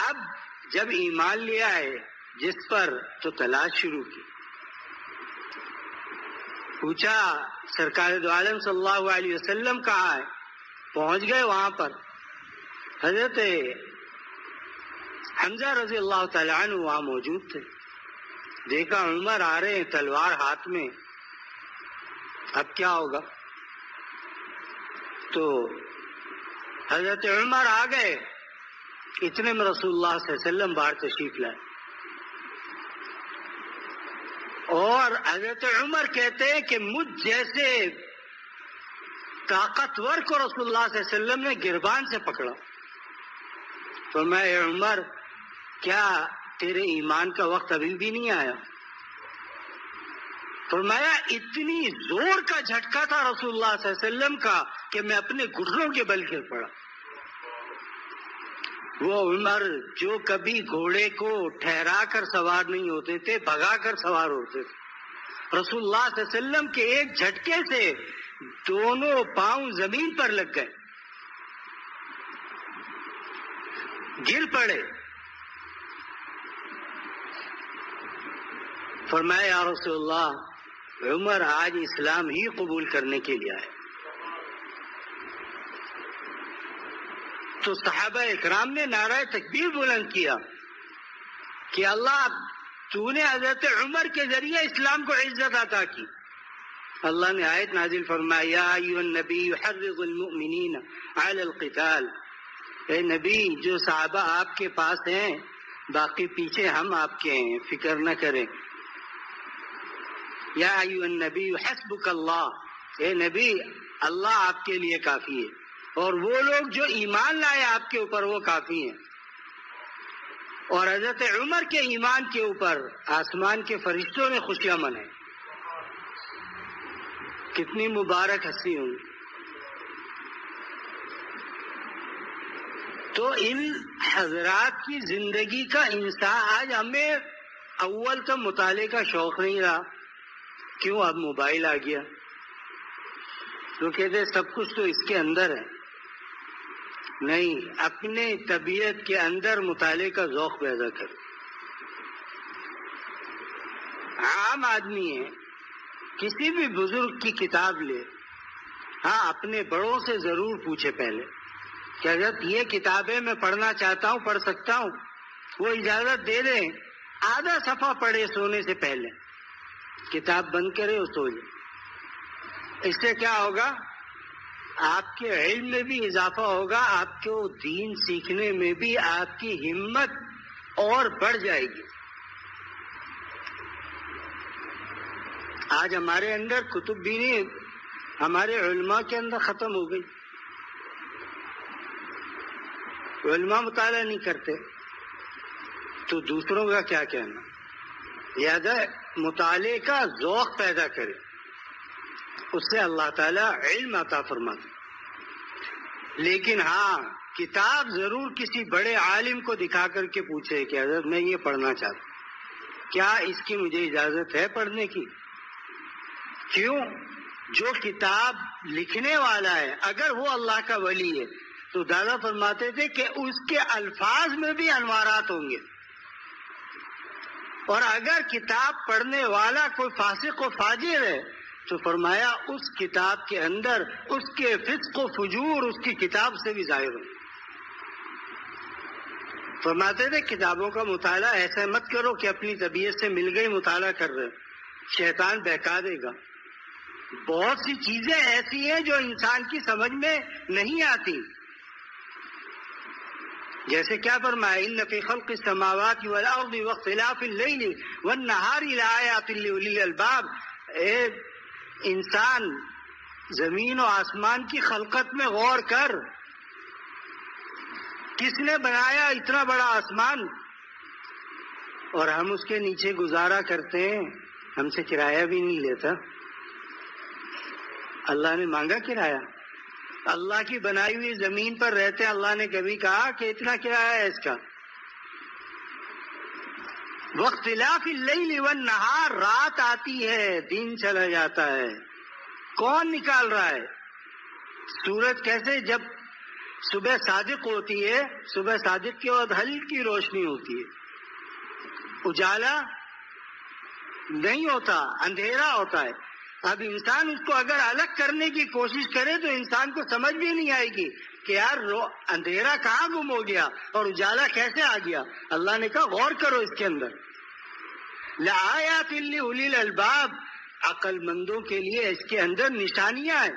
اب جب ایمان لیا ہے جس پر تو تلاش شروع کی. پوچھا سرکار دو عالم صلی اللہ علیہ وسلم کہاں ہے؟ پہنچ گئے وہاں پر. حضرت حمزہ رضی اللہ تعالیٰ عنہ وہاں موجود تھے. دیکھا عمر آ رہے ہیں تلوار ہاتھ میں، اب کیا ہوگا؟ تو حضرت عمر آ گئے. اتنے میں رسول اللہ صلی اللہ علیہ وسلم باہر تشریف لائے، اور حضرت عمر کہتے ہیں کہ مجھ جیسے طاقتور کو رسول اللہ صلی اللہ علیہ وسلم نے گربان سے پکڑا. تو میں عمر کیا تیرے ایمان کا وقت ابھی بھی نہیں آیا؟ فرمایا اتنی زور کا جھٹکا تھا رسول اللہ صلی اللہ علیہ وسلم کا کہ میں اپنے گھٹنوں کے بل گر پڑا. وہ عمر جو کبھی گھوڑے کو ٹھہرا کر سوار نہیں ہوتے تھے، بھگا کر سوار ہوتے تھے. رسول اللہ صلی اللہ علیہ وسلم کے ایک جھٹکے سے دونوں پاؤں زمین پر لگ گئے، گر پڑے. فرمایا یا رسول اللہ عمر آج اسلام ہی قبول کرنے کے لیے آئے. تو صحابہ اکرام نے نعرہ تکبیر بلند کیا کہ اللہ تو نے حضرت عمر کے ذریعے اسلام کو عزت عطا کی. اللہ نے آیت نازل فرمایا یا ایھا النبی حرض المؤمنین علی القتال. اے نبی جو صحابہ آپ کے پاس ہیں باقی پیچھے ہم آپ کے ہیں، فکر نہ کریں. یا ایھا النبی حسبک اللہ. اے نبی اللہ آپ کے لیے کافی ہے، اور وہ لوگ جو ایمان لائے آپ کے اوپر وہ کافی ہیں. اور حضرت عمر کے ایمان کے اوپر آسمان کے فرشتوں نے خوشیاں منائیں. کتنی مبارک ہستی ہوں. تو ان حضرات کی زندگی کا انسان آج ہمیں اول تو مطالعے کا شوق نہیں رہا. کیوں؟ اب موبائل آ گیا تو کہتے سب کچھ تو اس کے اندر ہے. نہیں، اپنے طبیعت کے اندر مطالعے کا ذوق پیدا کر. عام آدمی ہے، کسی بھی بزرگ کی کتاب لے، ہاں اپنے بڑوں سے ضرور پوچھے پہلے کہ حضرت یہ کتابیں میں پڑھنا چاہتا ہوں، پڑھ سکتا ہوں؟ وہ اجازت دے دیں. آدھا صفحہ پڑھے سونے سے پہلے، کتاب بند کرے اور سو جائے. اس سے کیا ہوگا؟ آپ کے علم میں بھی اضافہ ہوگا، آپ کو دین سیکھنے میں بھی آپ کی ہمت اور بڑھ جائے گی. آج ہمارے اندر کتب بھی نہیں، ہمارے علماء کے اندر ختم ہو گئی. علماء مطالعہ نہیں کرتے تو دوسروں کا کیا کہنا. لہذا مطالعے کا ذوق پیدا کرے، اس سے اللہ تعالیٰ علم عطا فرماتا. لیکن ہاں کتاب ضرور کسی بڑے عالم کو دکھا کر کے پوچھے کہ حضرت میں یہ پڑھنا چاہتا ہوں، کیا اس کی مجھے اجازت ہے پڑھنے کی؟ کیوں؟ جو کتاب لکھنے والا ہے اگر وہ اللہ کا ولی ہے تو دادا فرماتے تھے کہ اس کے الفاظ میں بھی انوارات ہوں گے. اور اگر کتاب پڑھنے والا کوئی فاسق و فاجر ہے تو فرمایا اس کتاب کے اندر اس کے فسق و فجور اس کی کتاب سے بھی ظاہر ہو. فرماتے تھے کتابوں کا مطالعہ ایسے مت کرو کہ اپنی طبیعت سے مل گئی مطالعہ کر رہے، شیطان بہکا دے گا. بہت سی چیزیں ایسی ہیں جو انسان کی سمجھ میں نہیں آتی. جیسے کیا فرمایا ان فی خلق السماوات والارض واختلاف اللیل والنہار لآیات لأولی الالباب. اے انسان زمین و آسمان کی خلقت میں غور کر. کس نے بنایا اتنا بڑا آسمان اور ہم اس کے نیچے گزارا کرتے ہیں، ہم سے کرایہ بھی نہیں لیتا. اللہ نے مانگا کرایہ؟ اللہ کی بنائی ہوئی زمین پر رہتے اللہ نے کبھی کہا کہ اتنا کرایہ ہے اس کا؟ واختلاف اللیل والنہار، رات آتی ہے دن چلا جاتا ہے، کون نکال رہا ہے؟ سورج کیسے جب صبح صادق ہوتی ہے، صبح صادق کے بعد ہلکی روشنی ہوتی ہے، اجالا نہیں ہوتا، اندھیرا ہوتا ہے. اب انسان اس کو اگر الگ کرنے کی کوشش کرے تو انسان کو سمجھ بھی نہیں آئے گی کہ یار اندھیرا کہاں گم ہو گیا اور اجالا کیسے آ گیا. اللہ نے کہا غور کرو اس کے اندر. لآیات لأولی الالباب، عقل مندوں کے لیے اس کے اندر نشانیاں ہیں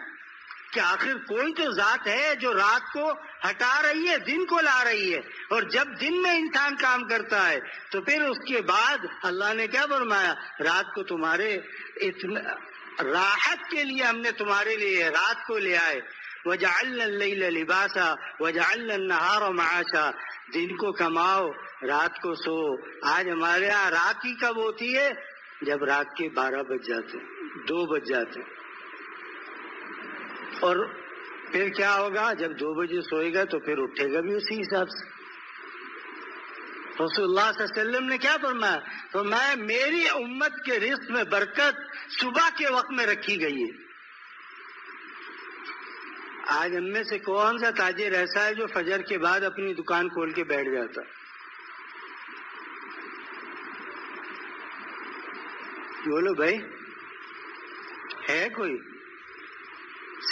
کہ آخر کوئی تو ذات ہے جو رات کو ہٹا رہی ہے، دن کو لا رہی ہے. اور جب دن میں انسان کام کرتا ہے تو پھر اس کے بعد اللہ نے کیا فرمایا؟ رات کو تمہارے راحت کے لیے ہم نے تمہارے لیے رات کو لے آئے. وَجَعَلْنَا اللَّيْلَ لِبَاسًا وَجَعَلْنَا النَّهَارَ مَعَاشًا. دن کو کماؤ، رات کو سو. آج ہمارے یہاں رات ہی کب ہوتی ہے؟ جب رات کے 12 بج جاتے، 2 بج جاتے. اور پھر کیا ہوگا؟ جب 2 بجے سوئے گا تو پھر اٹھے گا بھی اسی حساب سے. رسول اللہ صلی اللہ علیہ وسلم نے کیا فرمایا؟ فرمایا میری امت کے رزق میں برکت صبح کے وقت میں رکھی گئی ہے. آج ہم میں سے کون سا تاجر ایسا ہے جو فجر کے بعد اپنی دکان کھول کے بیٹھ جاتا؟ بولو بھائی، ہے کوئی؟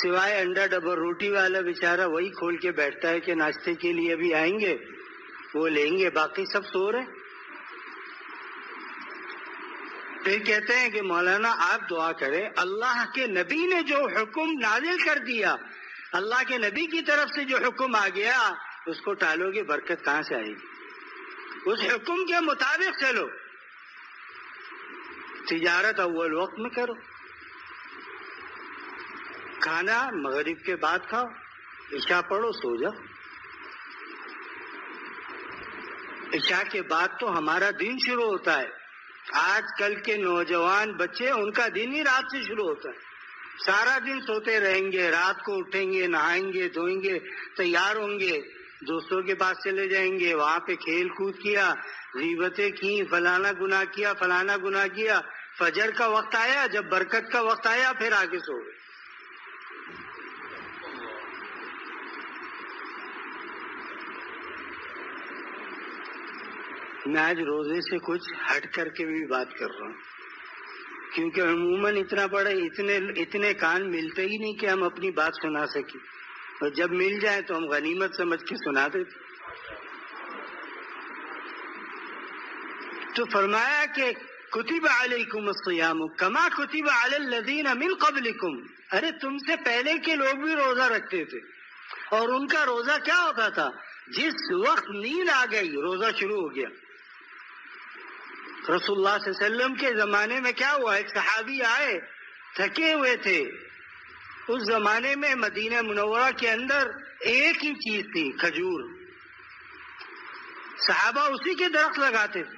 سوائے انڈا ڈبل روٹی والا بیچارہ وہی کھول کے بیٹھتا ہے کہ ناشتے کے لیے ابھی آئیں گے وہ لیں گے، باقی سب سو رہے۔ پھر کہتے ہیں کہ مولانا آپ دعا کریں، اللہ کے نبی نے جو حکم نازل کر دیا، اللہ کے نبی کی طرف سے جو حکم آ گیا، اس کو ٹالو گے برکت کہاں سے آئے گی؟ اس حکم کے مطابق چلو، تجارت اول وقت میں کرو، کھانا مغرب کے بعد کھاؤ، عشاء پڑھو سو جاؤ۔ عشاء کے بعد تو ہمارا دن شروع ہوتا ہے۔ آج کل کے نوجوان بچے، ان کا دن ہی رات سے شروع ہوتا ہے، سارا دن سوتے رہیں گے، رات کو اٹھیں گے، نہائیں گے، دھوئیں گے، تیار ہوں گے، دوستوں کے پاس چلے جائیں گے، وہاں پہ کھیل کود کیا، غیبتیں کی، فلانا گناہ کیا، فلانا گناہ کیا، فجر کا وقت آیا، جب برکت کا وقت آیا پھر آگے سو گئے۔ میں آج روزے سے کچھ ہٹ کر کے بھی بات کر رہا ہوں، کیونکہ عموماً اتنا بڑے اتنے کان ملتے ہی نہیں کہ ہم اپنی بات سنا سکیں، اور جب مل جائے تو ہم غنیمت سمجھ کے سنا دیتے۔ تو فرمایا کہ کتب علیکم الصیام کما کتب علی الذین من قبلکم، ارے تم سے پہلے کے لوگ بھی روزہ رکھتے تھے، اور ان کا روزہ کیا ہوتا تھا؟ جس وقت نیند آ گئی روزہ شروع ہو گیا۔ رسول اللہ صلی اللہ علیہ وسلم کے زمانے میں کیا ہوا؟ ایک صحابی آئے، تھکے ہوئے تھے۔ اس زمانے میں مدینہ منورہ کے اندر ایک ہی چیز تھی، کھجور۔ صحابہ اسی کے درخت لگاتے تھے۔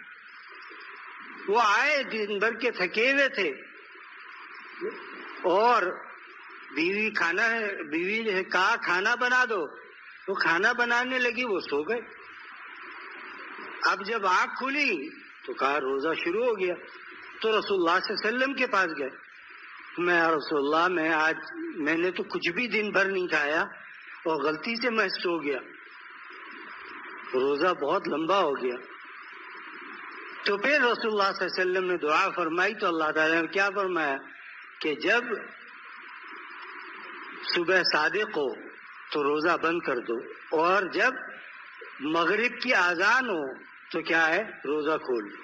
وہ آئے، دن بھر کے تھکے ہوئے تھے، اور بیوی نے کہا کھانا بنا دو، وہ کھانا بنانے لگی، وہ سو گئے۔ اب جب آنکھ کھلی تو کہا روزہ شروع ہو گیا۔ تو رسول اللہ صلی اللہ علیہ وسلم کے پاس گئے، میں رسول اللہ میں نے تو کچھ بھی دن بھر نہیں کھایا اور غلطی سے میں سو گیا، روزہ بہت لمبا ہو گیا۔ تو پھر رسول اللہ صلی اللہ علیہ وسلم نے دعا فرمائی، تو اللہ تعالیٰ نے کیا فرمایا کہ جب صبح صادق ہو تو روزہ بند کر دو، اور جب مغرب کی اذان ہو تو کیا ہے؟ روزہ کھول دو۔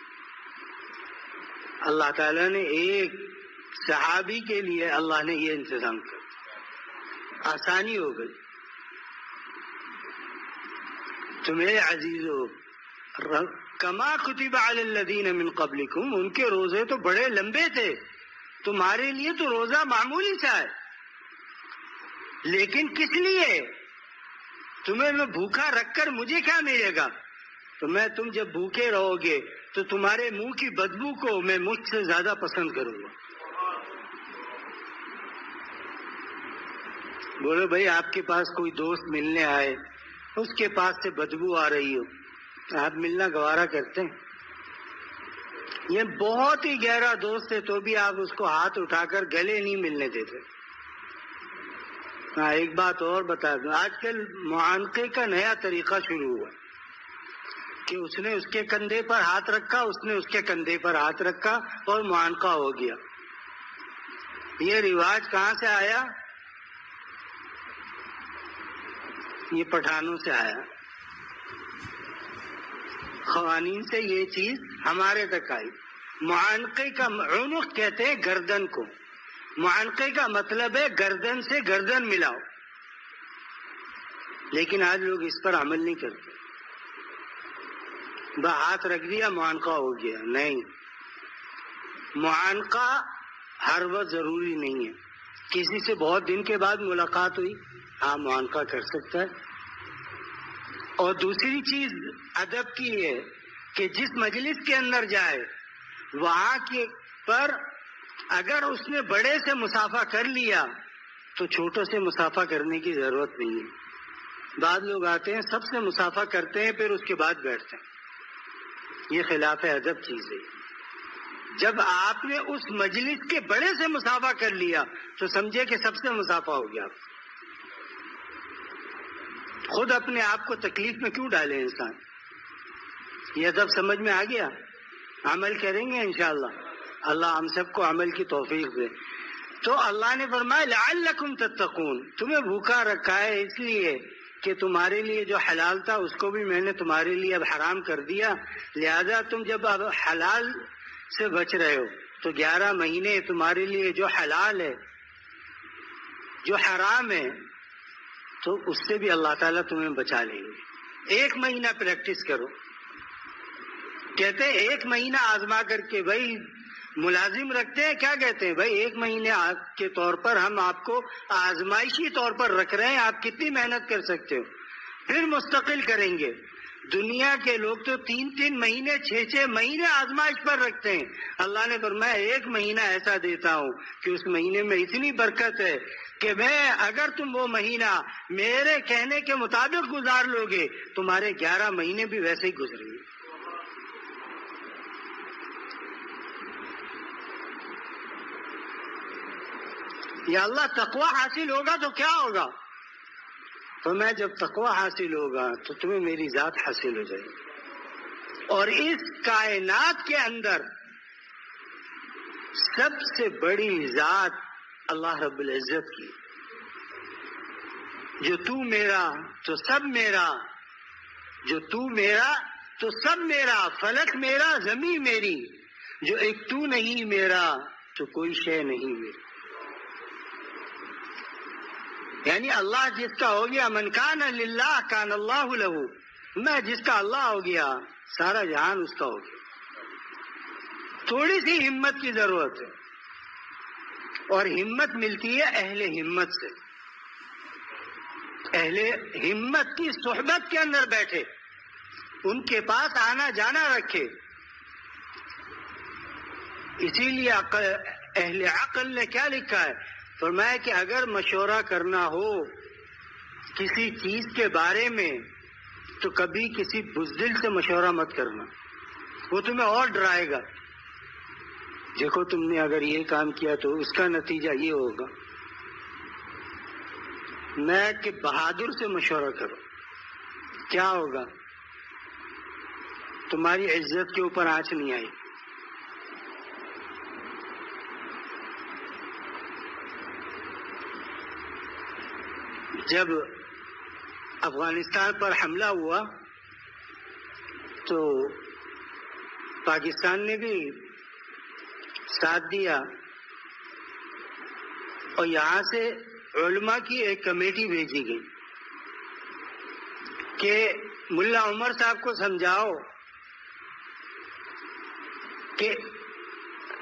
اللہ تعالیٰ نے ایک صحابی کے لیے اللہ نے یہ انتظام کر، آسانی ہو گئی۔ تو میرے عزیزو، کما کتب علی الذین من قبلکم، ان کے روزے تو بڑے لمبے تھے، تمہارے لیے تو روزہ معمولی سا ہے، لیکن کس لیے؟ تمہیں میں بھوکا رکھ کر مجھے کیا ملے گا؟ تو میں تم جب بھوکے رہو گے تو تمہارے منہ کی بدبو کو میں مجھ سے زیادہ پسند کروں گا۔ بولو بھائی، آپ کے پاس کوئی دوست ملنے آئے، اس کے پاس سے بدبو آ رہی ہو، آپ ملنا گوارا کرتے ہیں؟ یہ بہت ہی گہرا دوست ہے تو بھی آپ اس کو ہاتھ اٹھا کر گلے نہیں ملنے دیتے۔ ہاں، ایک بات اور بتا دوں، آج کل معانقے کا نیا طریقہ شروع ہوا کہ اس نے اس کے کندھے پر ہاتھ رکھا، اس نے اس کے کندھے پر ہاتھ رکھا، اور معانقہ ہو گیا۔ یہ رواج کہاں سے آیا؟ یہ پٹھانوں سے آیا، قوانین سے یہ چیز ہمارے تک آئی۔ معانقے کا عنق کہتے ہیں گردن کو، معانقے کا مطلب ہے گردن سے گردن ملاؤ، لیکن آج لوگ اس پر عمل نہیں کرتے۔ ہاتھ رکھ دیا معانقہ ہو گیا، نہیں، معانقہ ہر وقت ضروری نہیں ہے۔ کسی سے بہت دن کے بعد ملاقات ہوئی، ہاں معانقہ کر سکتا ہے۔ اور دوسری چیز ادب کی ہے کہ جس مجلس کے اندر جائے وہاں کے پر اگر اس نے بڑے سے مسافہ کر لیا تو چھوٹوں سے مسافہ کرنے کی ضرورت نہیں ہے۔ بعض لوگ آتے ہیں سب سے مسافہ کرتے ہیں پھر اس کے بعد بیٹھتے ہیں، یہ خلاف ادب چیز ہے۔ جب آپ نے اس مجلس کے بڑے سے مسافہ کر لیا تو سمجھے کہ سب سے مسافہ ہو گیا۔ خود اپنے آپ کو تکلیف میں کیوں ڈالے انسان؟ یہ ادب سمجھ میں آ گیا؟ عمل کریں گے انشاءاللہ، اللہ ہم سب کو عمل کی توفیق دے۔ تو اللہ نے فرمایا لعلکم تتقون، تمہیں بھوکا رکھا ہے اس لیے کہ تمہارے لیے جو حلال تھا اس کو بھی میں نے تمہارے لیے اب حرام کر دیا، لہذا تم جب اب حلال سے بچ رہے ہو تو 11 مہینے تمہارے لیے جو حلال ہے جو حرام ہے تو اس سے بھی اللہ تعالیٰ تمہیں بچا لیں گے۔ 1 مہینہ پریکٹس کرو، کہتے ہیں 1 مہینہ آزما کر کے، بھائی ملازم رکھتے ہیں کیا کہتے ہیں بھائی 1 مہینے کے طور پر ہم آپ کو آزمائشی طور پر رکھ رہے ہیں، آپ کتنی محنت کر سکتے ہو، پھر مستقل کریں گے۔ دنیا کے لوگ تو 3 مہینے 6 مہینے آزمائش پر رکھتے ہیں، اللہ نے فرمایا 1 مہینہ ایسا دیتا ہوں کہ اس مہینے میں اتنی برکت ہے کہ میں اگر تم وہ مہینہ میرے کہنے کے مطابق گزار لوگے تمہارے 11 مہینے بھی ویسے ہی گزریں گے۔ یا اللہ تقوی حاصل ہوگا تو کیا ہوگا؟ تو میں جب تقوی حاصل ہوگا تو تمہیں میری ذات حاصل ہو جائے گی، اور اس کائنات کے اندر سب سے بڑی ذات اللہ رب العزت کی، جو تو میرا تو سب میرا، جو تو میرا تو سب میرا، فلک میرا زمین میری، جو ایک تو نہیں میرا تو کوئی شے نہیں میری۔ یعنی اللہ جس کا ہو گیا من کان للہ کان اللہ لہ، میں جس کا اللہ ہو گیا سارا جہان اس کا ہو گیا۔ تھوڑی سی ہمت کی ضرورت ہے، اور ہمت ملتی ہے اہل ہمت سے۔ اہل ہمت کی صحبت کے اندر بیٹھے، ان کے پاس آنا جانا رکھے۔ اسی لیے اہل عقل نے کیا لکھا ہے، فرمایا کہ اگر مشورہ کرنا ہو کسی چیز کے بارے میں تو کبھی کسی بزدل سے مشورہ مت کرنا، وہ تمہیں اور ڈرائے گا، دیکھو تم نے اگر یہ کام کیا تو اس کا نتیجہ یہ ہوگا۔ میں کہ بہادر سے مشورہ کرو، کیا ہوگا؟ تمہاری عزت کے اوپر آنچ نہیں آئی۔ جب افغانستان پر حملہ ہوا تو پاکستان نے بھی ساتھ دیا، اور یہاں سے علماء کی ایک کمیٹی بھیجی گئی کہ ملا عمر صاحب کو سمجھاؤ کہ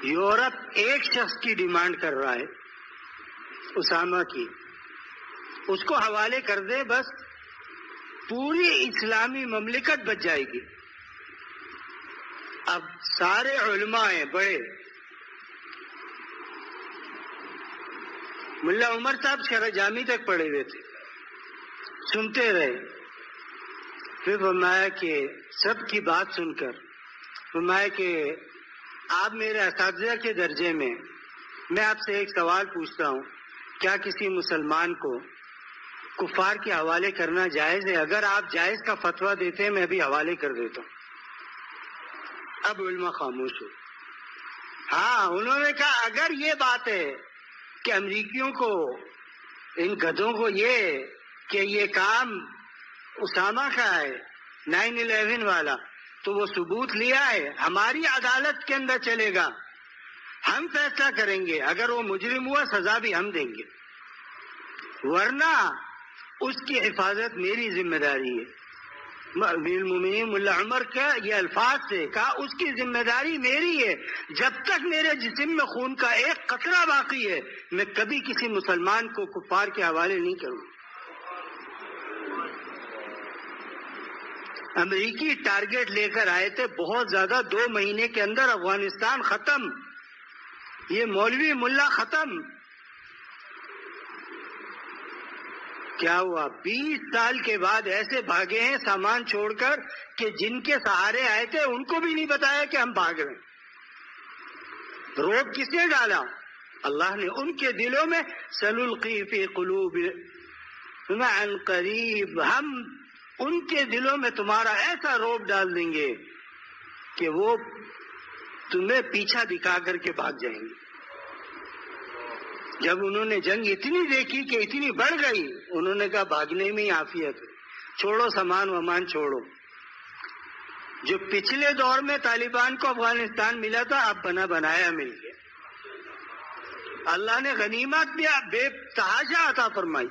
یورپ ایک شخص کی ڈیمانڈ کر رہا ہے اسامہ کی، اس کو حوالے کر دے، بس پوری اسلامی مملکت بچ جائے گی۔ اب سارے علماء ہیں بڑے، ملا عمر صاحب شرح جامی تک پڑھے ہوئے تھے، سنتے رہے۔ پھر فرمایا کہ سب کی بات سن کر فرمایا کہ آپ میرے اساتذہ کے درجے میں آپ سے ایک سوال پوچھتا ہوں، کیا کسی مسلمان کو کفار کے حوالے کرنا جائز ہے؟ اگر آپ جائز کا فتویٰ دیتے ہیں میں بھی حوالے کر دیتا ہوں۔ اب علماء خاموش ہو۔ ہاں انہوں نے کہا اگر یہ بات ہے کہ امریکیوں کو، ان گدھوں کو یہ کہ یہ کام اسامہ کا ہے 9/11 والا، تو وہ ثبوت لیا ہے، ہماری عدالت کے اندر چلے گا، ہم فیصلہ کریں گے، اگر وہ مجرم ہوا سزا بھی ہم دیں گے، ورنہ اس کی حفاظت میری ذمہ داری ہے۔ امیر المومنین ملا عمر کا یہ الفاظ سے کہا اس کی ذمہ داری میری ہے، جب تک میرے جسم میں خون کا ایک قطرہ باقی ہے میں کبھی کسی مسلمان کو کفار کے حوالے نہیں کروں۔ امریکی ٹارگٹ لے کر آئے تھے بہت زیادہ، 2 مہینے کے اندر افغانستان ختم، یہ مولوی ملا ختم۔ کیا ہوا؟ 20 سال کے بعد ایسے بھاگے ہیں سامان چھوڑ کر کہ جن کے سہارے آئے تھے ان کو بھی نہیں بتایا کہ ہم بھاگ رہے ہیں۔ روب کس نے ڈالا؟ اللہ نے۔ ان کے دلوں میں سنلقی فی قلوبہم عن قریب، ہم ان کے دلوں میں تمہارا ایسا روب ڈال دیں گے کہ وہ تمہیں پیچھا دکھا کر کے بھاگ جائیں گے۔ جب انہوں نے جنگ اتنی دیکھی کہ اتنی بڑھ گئی، انہوں نے کہا بھاگنے میں ہی عافیت ہے، چھوڑو سامان ومان چھوڑو۔ جو پچھلے دور میں طالبان کو افغانستان ملا تھا، اب بنا بنایا مل گیا۔ اللہ نے غنیمت بھی بے تحاشا عطا فرمائی،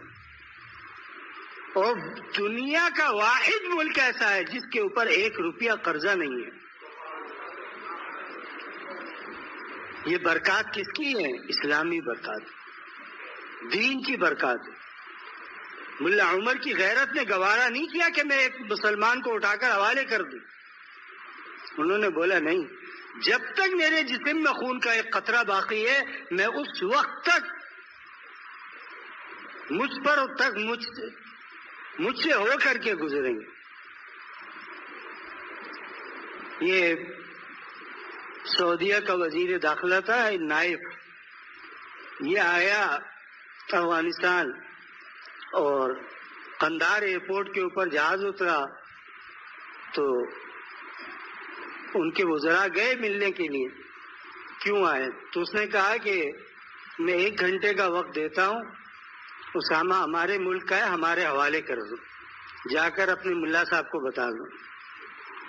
اور دنیا کا واحد ملک ایسا ہے جس کے اوپر 1 روپیہ قرضہ نہیں ہے۔ یہ برکات کس کی ہے؟ اسلامی برکات، دین کی برکات۔ ملا عمر کی غیرت نے گوارا نہیں کیا کہ میں ایک مسلمان کو اٹھا کر حوالے کر دوں۔ انہوں نے بولا نہیں، جب تک میرے جسم میں خون کا ایک قطرہ باقی ہے، میں اس وقت تک مجھ سے ہو کر کے گزریں گے۔ یہ سعودیہ کا وزیر داخلہ تھا نائب، یہ آیا افغانستان اور قندھار ایئرپورٹ کے اوپر جہاز اترا تو ان کے وزراء گئے ملنے کے لیے، کیوں آئے؟ تو اس نے کہا کہ میں 1 گھنٹے کا وقت دیتا ہوں، اسامہ ہمارے ملک کا ہے، ہمارے حوالے کر دو، جا کر اپنے ملا صاحب کو بتا دو۔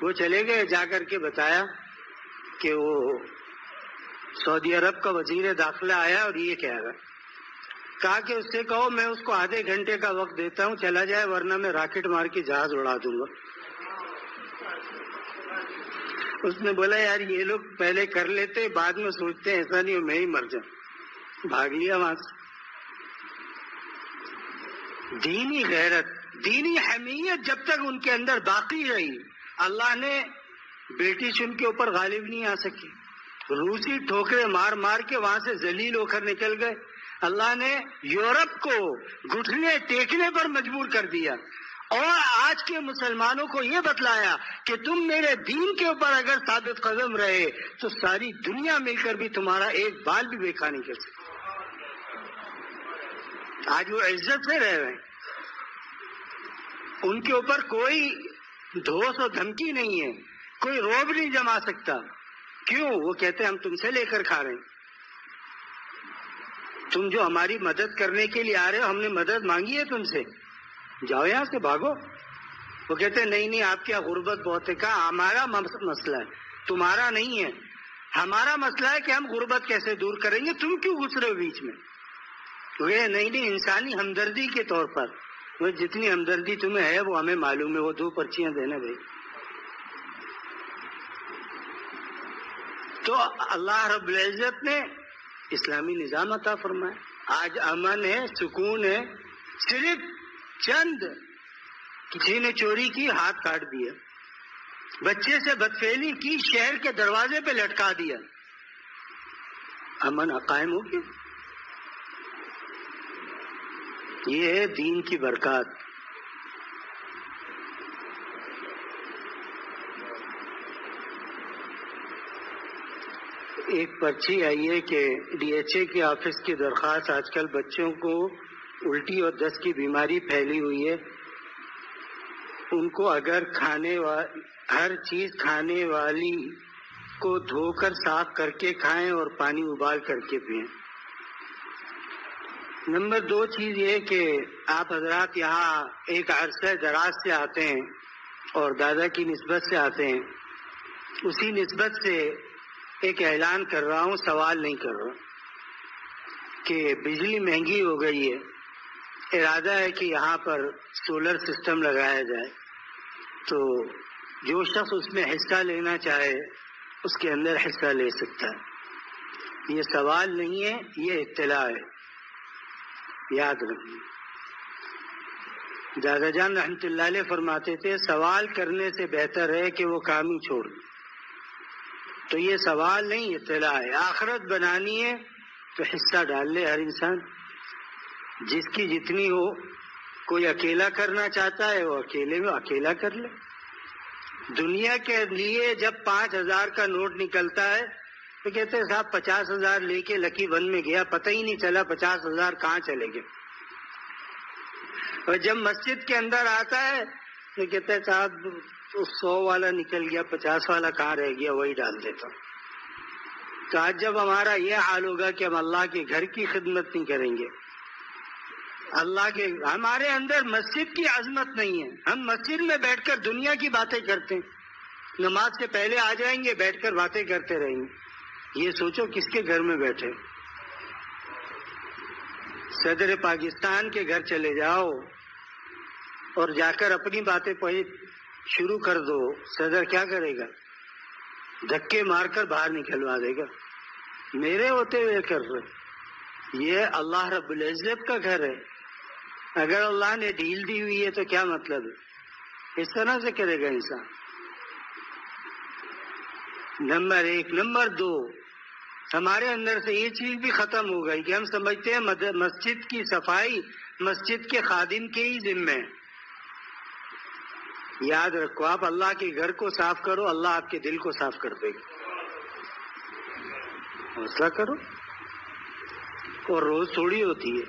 وہ چلے گئے، جا کر کے بتایا کہ وہ سعودی عرب کا وزیر داخلہ آیا اور یہ کہہ رہا، کہا کہ اس سے کہو میں اس کو آدھے گھنٹے کا وقت دیتا ہوں، چلا جائے ورنہ میں راکٹ مار کے جہاز اڑا دوں گا۔ اس نے بولا یار یہ لوگ پہلے کر لیتے، بعد میں سوچتے ہیں ایسا نہیں ہو میں ہی مر جاؤں، بھاگ لیا وہاں سے۔ دینی غیرت، دینی حمیت جب تک ان کے اندر باقی رہی، اللہ نے برٹش ان کے اوپر غالب نہیں آ سکی۔ روسی ٹھوکرے مار مار کے وہاں سے ذلیل ہو کر نکل گئے۔ اللہ نے یورپ کو گھٹنے ٹیکنے پر مجبور کر دیا، اور آج کے مسلمانوں کو یہ بتلایا کہ تم میرے دین کے اوپر اگر ثابت قدم رہے تو ساری دنیا مل کر بھی تمہارا ایک بال بھی بیکار نہیں کر سکتی۔ آج وہ عزت سے رہ رہے ہیں، ان کے اوپر کوئی دھوس و دھمکی نہیں ہے، کوئی روب نہیں جما سکتا۔ کیوں؟ وہ کہتے ہیں ہم تم سے لے کر کھا رہے ہیں، تم جو ہماری مدد کرنے کے لیے آ رہے ہو، ہم نے مدد مانگی ہے تم سے، جاؤ یہاں سے بھاگو۔ وہ کہتے ہیں نہیں آپ کیا غربت بہت ہے۔ کہا ہمارا مسئلہ ہے، تمہارا نہیں ہے، ہمارا مسئلہ ہے کہ ہم غربت کیسے دور کریں گے، تم کیوں گھس رہے ہو بیچ میں؟ وہ نہیں انسانی ہمدردی کے طور پر، وہ جتنی ہمدردی تمہیں ہے وہ ہمیں معلوم ہے، وہ 2 پرچیاں دینا بھائی۔ تو اللہ رب العزت نے اسلامی نظام عطا فرمایا، آج امن ہے، سکون ہے۔ صرف چند کسی نے چوری کی، ہاتھ کاٹ دیا، بچے سے بدفعلی کی، شہر کے دروازے پہ لٹکا دیا، امن قائم ہو گیا۔ یہ ہے دین کی برکات۔ ایک پرچی آئی ہے کہ ڈی ایچ اے کے آفس کی درخواست، آج کل بچوں کو الٹی اور دست کی بیماری پھیلی ہوئی ہے، ان کو اگر ہر چیز کھانے والی کو دھو کر صاف کر کے کھائیں اور پانی ابال کر کے پئیں۔ نمبر 2 چیز یہ کہ آپ حضرات یہاں ایک عرصہ دراز سے آتے ہیں اور دادا کی نسبت سے آتے ہیں، اسی نسبت سے ایک اعلان کر رہا ہوں، سوال نہیں کر رہا، کہ بجلی مہنگی ہو گئی ہے، ارادہ ہے کہ یہاں پر سولر سسٹم لگایا جائے، تو جو شخص اس میں حصہ لینا چاہے اس کے اندر حصہ لے سکتا ہے۔ یہ سوال نہیں ہے، یہ اطلاع ہے، یاد رکھیں۔ دادا جان رحمۃ اللہ علیہ فرماتے تھے سوال کرنے سے بہتر ہے کہ وہ کام ہی چھوڑ دیں۔ تو یہ سوال نہیں، اطلاع ہے۔ آخرت بنانی ہے تو حصہ ڈال لے ہر انسان، جس کی جتنی ہو۔ کوئی اکیلا کرنا چاہتا ہے وہ اکیلا کر لے۔ دنیا کے لیے جب 5000 کا نوٹ نکلتا ہے تو کہتے ہیں صاحب 50,000 لے کے لکی بند میں گیا، پتہ ہی نہیں چلا 50,000 کہاں چلے گئے۔ اور جب مسجد کے اندر آتا ہے تو کہتے ہیں صاحب 100 والا نکل گیا، 50 والا کہاں رہ گیا، وہی ڈال دیتا ہوں۔ تو آج جب ہمارا یہ حال ہوگا کہ ہم اللہ کے گھر کی خدمت نہیں کریں گے، اللہ کے، ہمارے اندر مسجد کی عظمت نہیں ہے، ہم مسجد میں بیٹھ کر دنیا کی باتیں کرتے ہیں، نماز سے پہلے آ جائیں گے، بیٹھ کر باتیں کرتے رہیں گے۔ یہ سوچو کس کے گھر میں بیٹھے؟ صدر پاکستان کے گھر چلے جاؤ اور جا کر اپنی باتیں شروع کر دو، صدر کیا کرے گا؟ دھکے مار کر باہر نکلوا دے گا، میرے ہوتے ہوئے کر رہے۔ یہ اللہ رب العزت کا گھر ہے، اگر اللہ نے ڈھیل دی ہوئی ہے تو کیا مطلب ہے؟ اس طرح سے کرے گا انسان۔ نمبر 1۔ نمبر 2، ہمارے اندر سے یہ چیز بھی ختم ہو گئی کہ ہم سمجھتے ہیں مسجد کی صفائی مسجد کے خادم کے ہی ذمہ ہے۔ یاد رکھو، آپ اللہ کے گھر کو صاف کرو، اللہ آپ کے دل کو صاف کر دے گا۔ حوصلہ کرو، اور روز تھوڑی ہوتی ہے،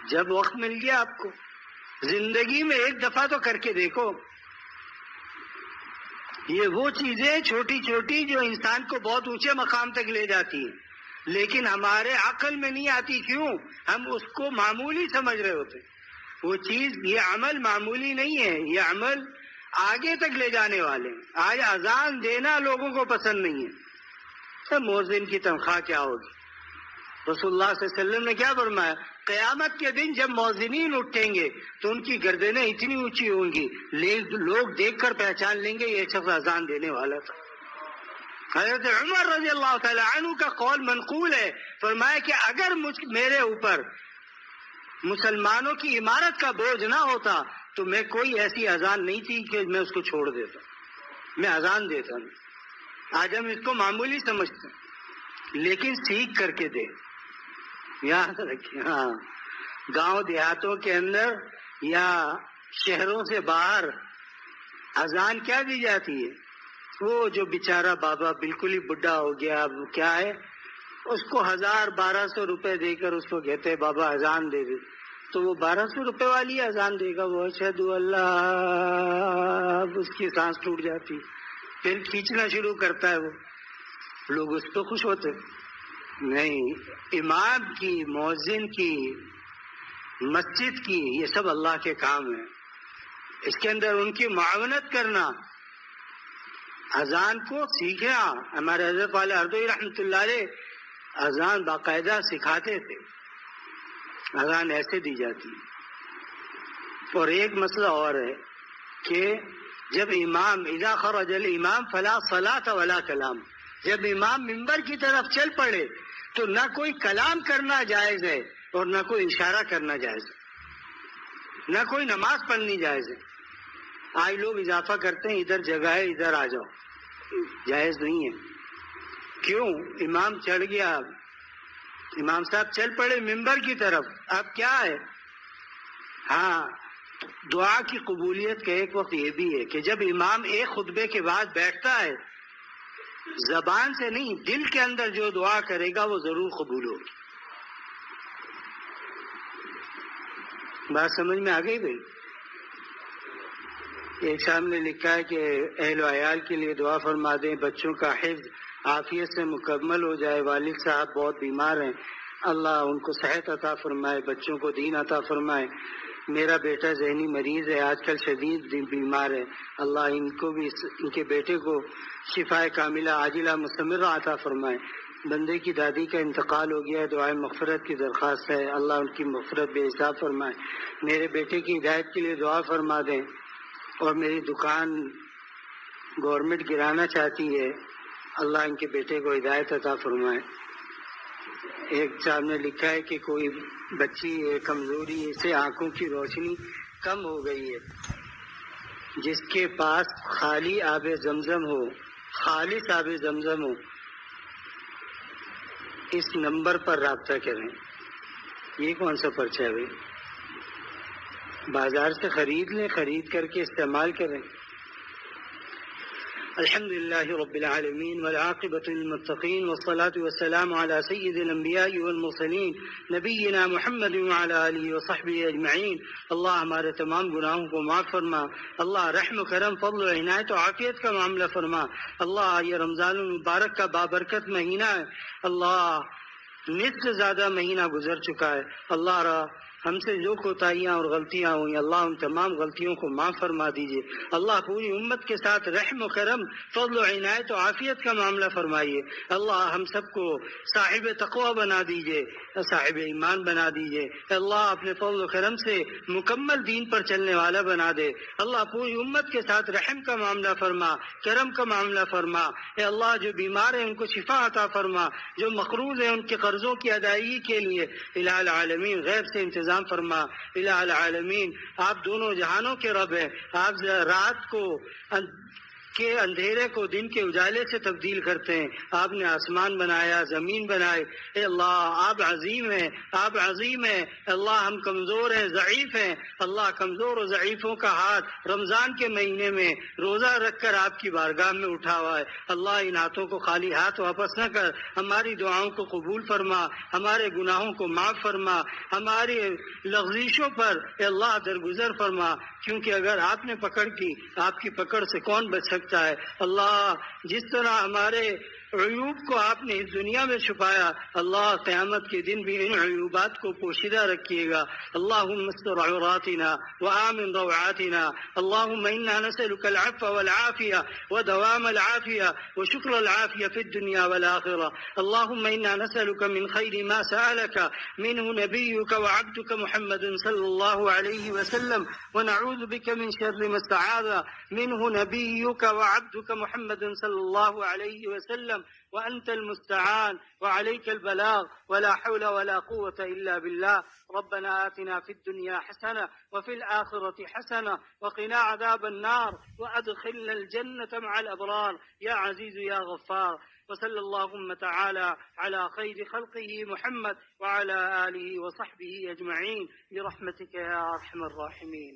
جب وقت مل گیا آپ کو، زندگی میں ایک دفعہ تو کر کے دیکھو۔ یہ وہ چیزیں چھوٹی چھوٹی جو انسان کو بہت اونچے مقام تک لے جاتی ہیں، لیکن ہمارے عقل میں نہیں آتی۔ کیوں؟ ہم اس کو معمولی سمجھ رہے ہوتے۔ وہ چیز، یہ عمل معمولی نہیں ہے، یہ عمل آگے تک لے جانے والے ہیں۔ آج اذان دینا لوگوں کو پسند نہیں ہے، تو مؤذن کی تنخواہ کیا ہوگی؟ رسول اللہ صلی اللہ علیہ وسلم نے کیا فرمایا؟ قیامت کے دن جب مؤذنین اٹھیں گے تو ان کی گردنیں اتنی اونچی ہوں گی، لوگ دیکھ کر پہچان لیں گے یہ شخص اذان دینے والا تھا۔ حضرت عمر رضی اللہ تعالی عنہ کا قول منقول ہے، فرمایا کہ اگر میرے اوپر مسلمانوں کی عمارت کا بوجھ نہ ہوتا تو میں کوئی ایسی اذان نہیں تھی کہ میں اس کو چھوڑ دیتا، میں اذان دیتا ہوں۔ آج ہم اس کو معمولی سمجھتے ہیں، لیکن سیکھ کر کے دے، یاد رکھیں۔ ہاں، گاؤں دیہاتوں کے اندر یا شہروں سے باہر اذان کیا دی جاتی ہے؟ وہ جو بیچارہ بابا بالکل ہی بڈھا ہو گیا، اب کیا ہے، اس کو 1000-1200 روپے دے کر اس کو کہتے ہیں بابا اذان دے دے، تو وہ 1200 روپے والی اذان دے گا، وہ اشہد اللہ، اس کی سانس ٹوٹ جاتی، پھر کھینچنا شروع کرتا ہے، وہ لوگ اس پہ خوش ہوتے۔ نہیں، امام کی، مؤذن کی، مسجد کی، یہ سب اللہ کے کام ہیں، اس کے اندر ان کی معاونت کرنا، اذان کو سیکھنا۔ ہمارے حضرت والے اردوئی رحمۃ اللہ علیہ اذان باقاعدہ سکھاتے تھے، اذان ایسے دی جاتی ہے۔ اور ایک مسئلہ اور ہے کہ جب امام، اذا خرج الامام فلا صلاۃ ولا کلام، جب امام منبر کی طرف چل پڑے تو نہ کوئی کلام کرنا جائز ہے اور نہ کوئی اشارہ کرنا جائز ہے، نہ کوئی نماز پڑھنی جائز ہے۔ آج لوگ اضافہ کرتے ہیں ادھر جگہ ہے ادھر آ جاؤ، جائز نہیں ہے۔ کیوں؟ امام چڑھ گیا، امام صاحب چل پڑے منبر کی طرف، اب کیا ہے؟ ہاں، دعا کی قبولیت کا ایک وقت یہ بھی ہے کہ جب امام ایک خطبے کے بعد بیٹھتا ہے، زبان سے نہیں، دل کے اندر جو دعا کرے گا وہ ضرور قبول ہوگی۔ بات سمجھ میں آ گئی بھائی؟ ایک صاحب نے لکھا ہے کہ اہل و عیال کے لیے دعا فرما دیں، بچوں کا حفظ عافیت سے مکمل ہو جائے، والد صاحب بہت بیمار ہیں، اللہ ان کو صحت عطا فرمائے، بچوں کو دین عطا فرمائے۔ میرا بیٹا ذہنی مریض ہے، آج کل شدید بیمار ہے، اللہ ان کو بھی، ان کے بیٹے کو شفاء کاملہ عاجلہ مستمرہ عطا فرمائے۔ بندے کی دادی کا انتقال ہو گیا ہے، دعائے مغفرت کی درخواست ہے، اللہ ان کی مغفرت بے حساب فرمائے۔ میرے بیٹے کی ہدایت کے لیے دعا فرما دیں، اور میری دکان گورنمنٹ گرانا چاہتی ہے، اللہ ان کے بیٹے کو ہدایت عطا فرمائے۔ ایک صاحب نے لکھا ہے کہ کوئی بچی ہے، کمزوری سے آنکھوں کی روشنی کم ہو گئی ہے، جس کے پاس خالی آب زمزم ہو، خالص آب زمزم ہو، اس نمبر پر رابطہ کریں۔ یہ کون سا پرچہ ہے بھائی؟ بازار سے خرید لیں، خرید کر کے استعمال کریں۔ الحمد لله رب العالمين والعاقبة للمتقين والصلاة والسلام على سيد الأنبياء والمرسلين نبينا محمد وعلى آله وصحبه أجمعين. اللہ ہمارے تمام گناہوں کو معاف فرما. اللہ رحم و کرم فضل و عنایت و عافیت کا معاملہ فرما. اللہ یہ رمضان المبارک کا بابرکت مہینہ ہے. اللہ نصف سے زیادہ مہینہ گزر چکا ہے. اللہ ہم سے جو کوتاہیاں اور غلطیاں ہوئی اللہ ان تمام غلطیوں کو معاف فرما دیجیے. اللہ پوری امت کے ساتھ رحم و کرم فضل و عنایت و عافیت کا معاملہ فرمائیے. اللہ ہم سب کو صاحب تقوی بنا دیجیے, صاحب ایمان بنا دیجیے. اللہ اپنے فضل و کرم سے مکمل دین پر چلنے والا بنا دے. اللہ پوری امت کے ساتھ رحم کا معاملہ فرما, کرم کا معاملہ فرما. اے اللہ جو بیمار ہیں ان کو شفا عطا فرما, جو مقروض ہیں ان کے قرضوں کی ادائیگی کے لیے الہ العالمین غیب سے انتظام فرما. الہ العالمین آپ دونوں جہانوں کے رب ہیں. آپ رات کو کے اندھیرے کو دن کے اجالے سے تبدیل کرتے ہیں. آپ نے آسمان بنایا, زمین بنائے. اے اللہ آپ عظیم ہیں, آپ عظیم ہیں. اللہ ہم کمزور ہیں, ضعیف ہیں. اللہ کمزور و ضعیفوں کا ہاتھ رمضان کے مہینے میں روزہ رکھ کر آپ کی بارگاہ میں اٹھا ہوا ہے. اللہ ان ہاتھوں کو خالی ہاتھ واپس نہ کر, ہماری دعاؤں کو قبول فرما, ہمارے گناہوں کو معاف فرما, ہماری لغزشوں پر اے اللہ درگزر فرما. کیونکہ اگر آپ نے پکڑ کی, آپ کی پکڑ سے کون بچ سکتا ہے. اللہ جس طرح ہمارے عیوب کو آپ نے اس دنیا میں چھپایا, اللہ قیامت کے دن بھی ان عیوبات کو پوشیدہ رکھیے گا. اللہم استر عوراتنا وآمن روعاتنا. اللہم انا نسألك العفو والعافیہ ودوام العافیہ وشکر العافیہ فی الدنیا والآخرہ. اللہم انا نسألك من خیر ما سألك منه نبیك وعبدك محمد صلی اللہ علیہ وسلم ونعوذ بك من شر ما استعاذ منه نبيك وعبدك محمد صلى الله عليه وسلم وأنت المستعان وعليك البلاغ ولا حول ولا قوة إلا بالله. ربنا آتنا في الدنيا حسنة وفي الآخرة حسنة وقنا عذاب النار وأدخلنا الجنة مع الأبرار يا عزيز يا غفار. وصلى اللهم تعالى على خير خلقه محمد وعلى آله وصحبه أجمعين برحمتك يا أرحم الراحمين.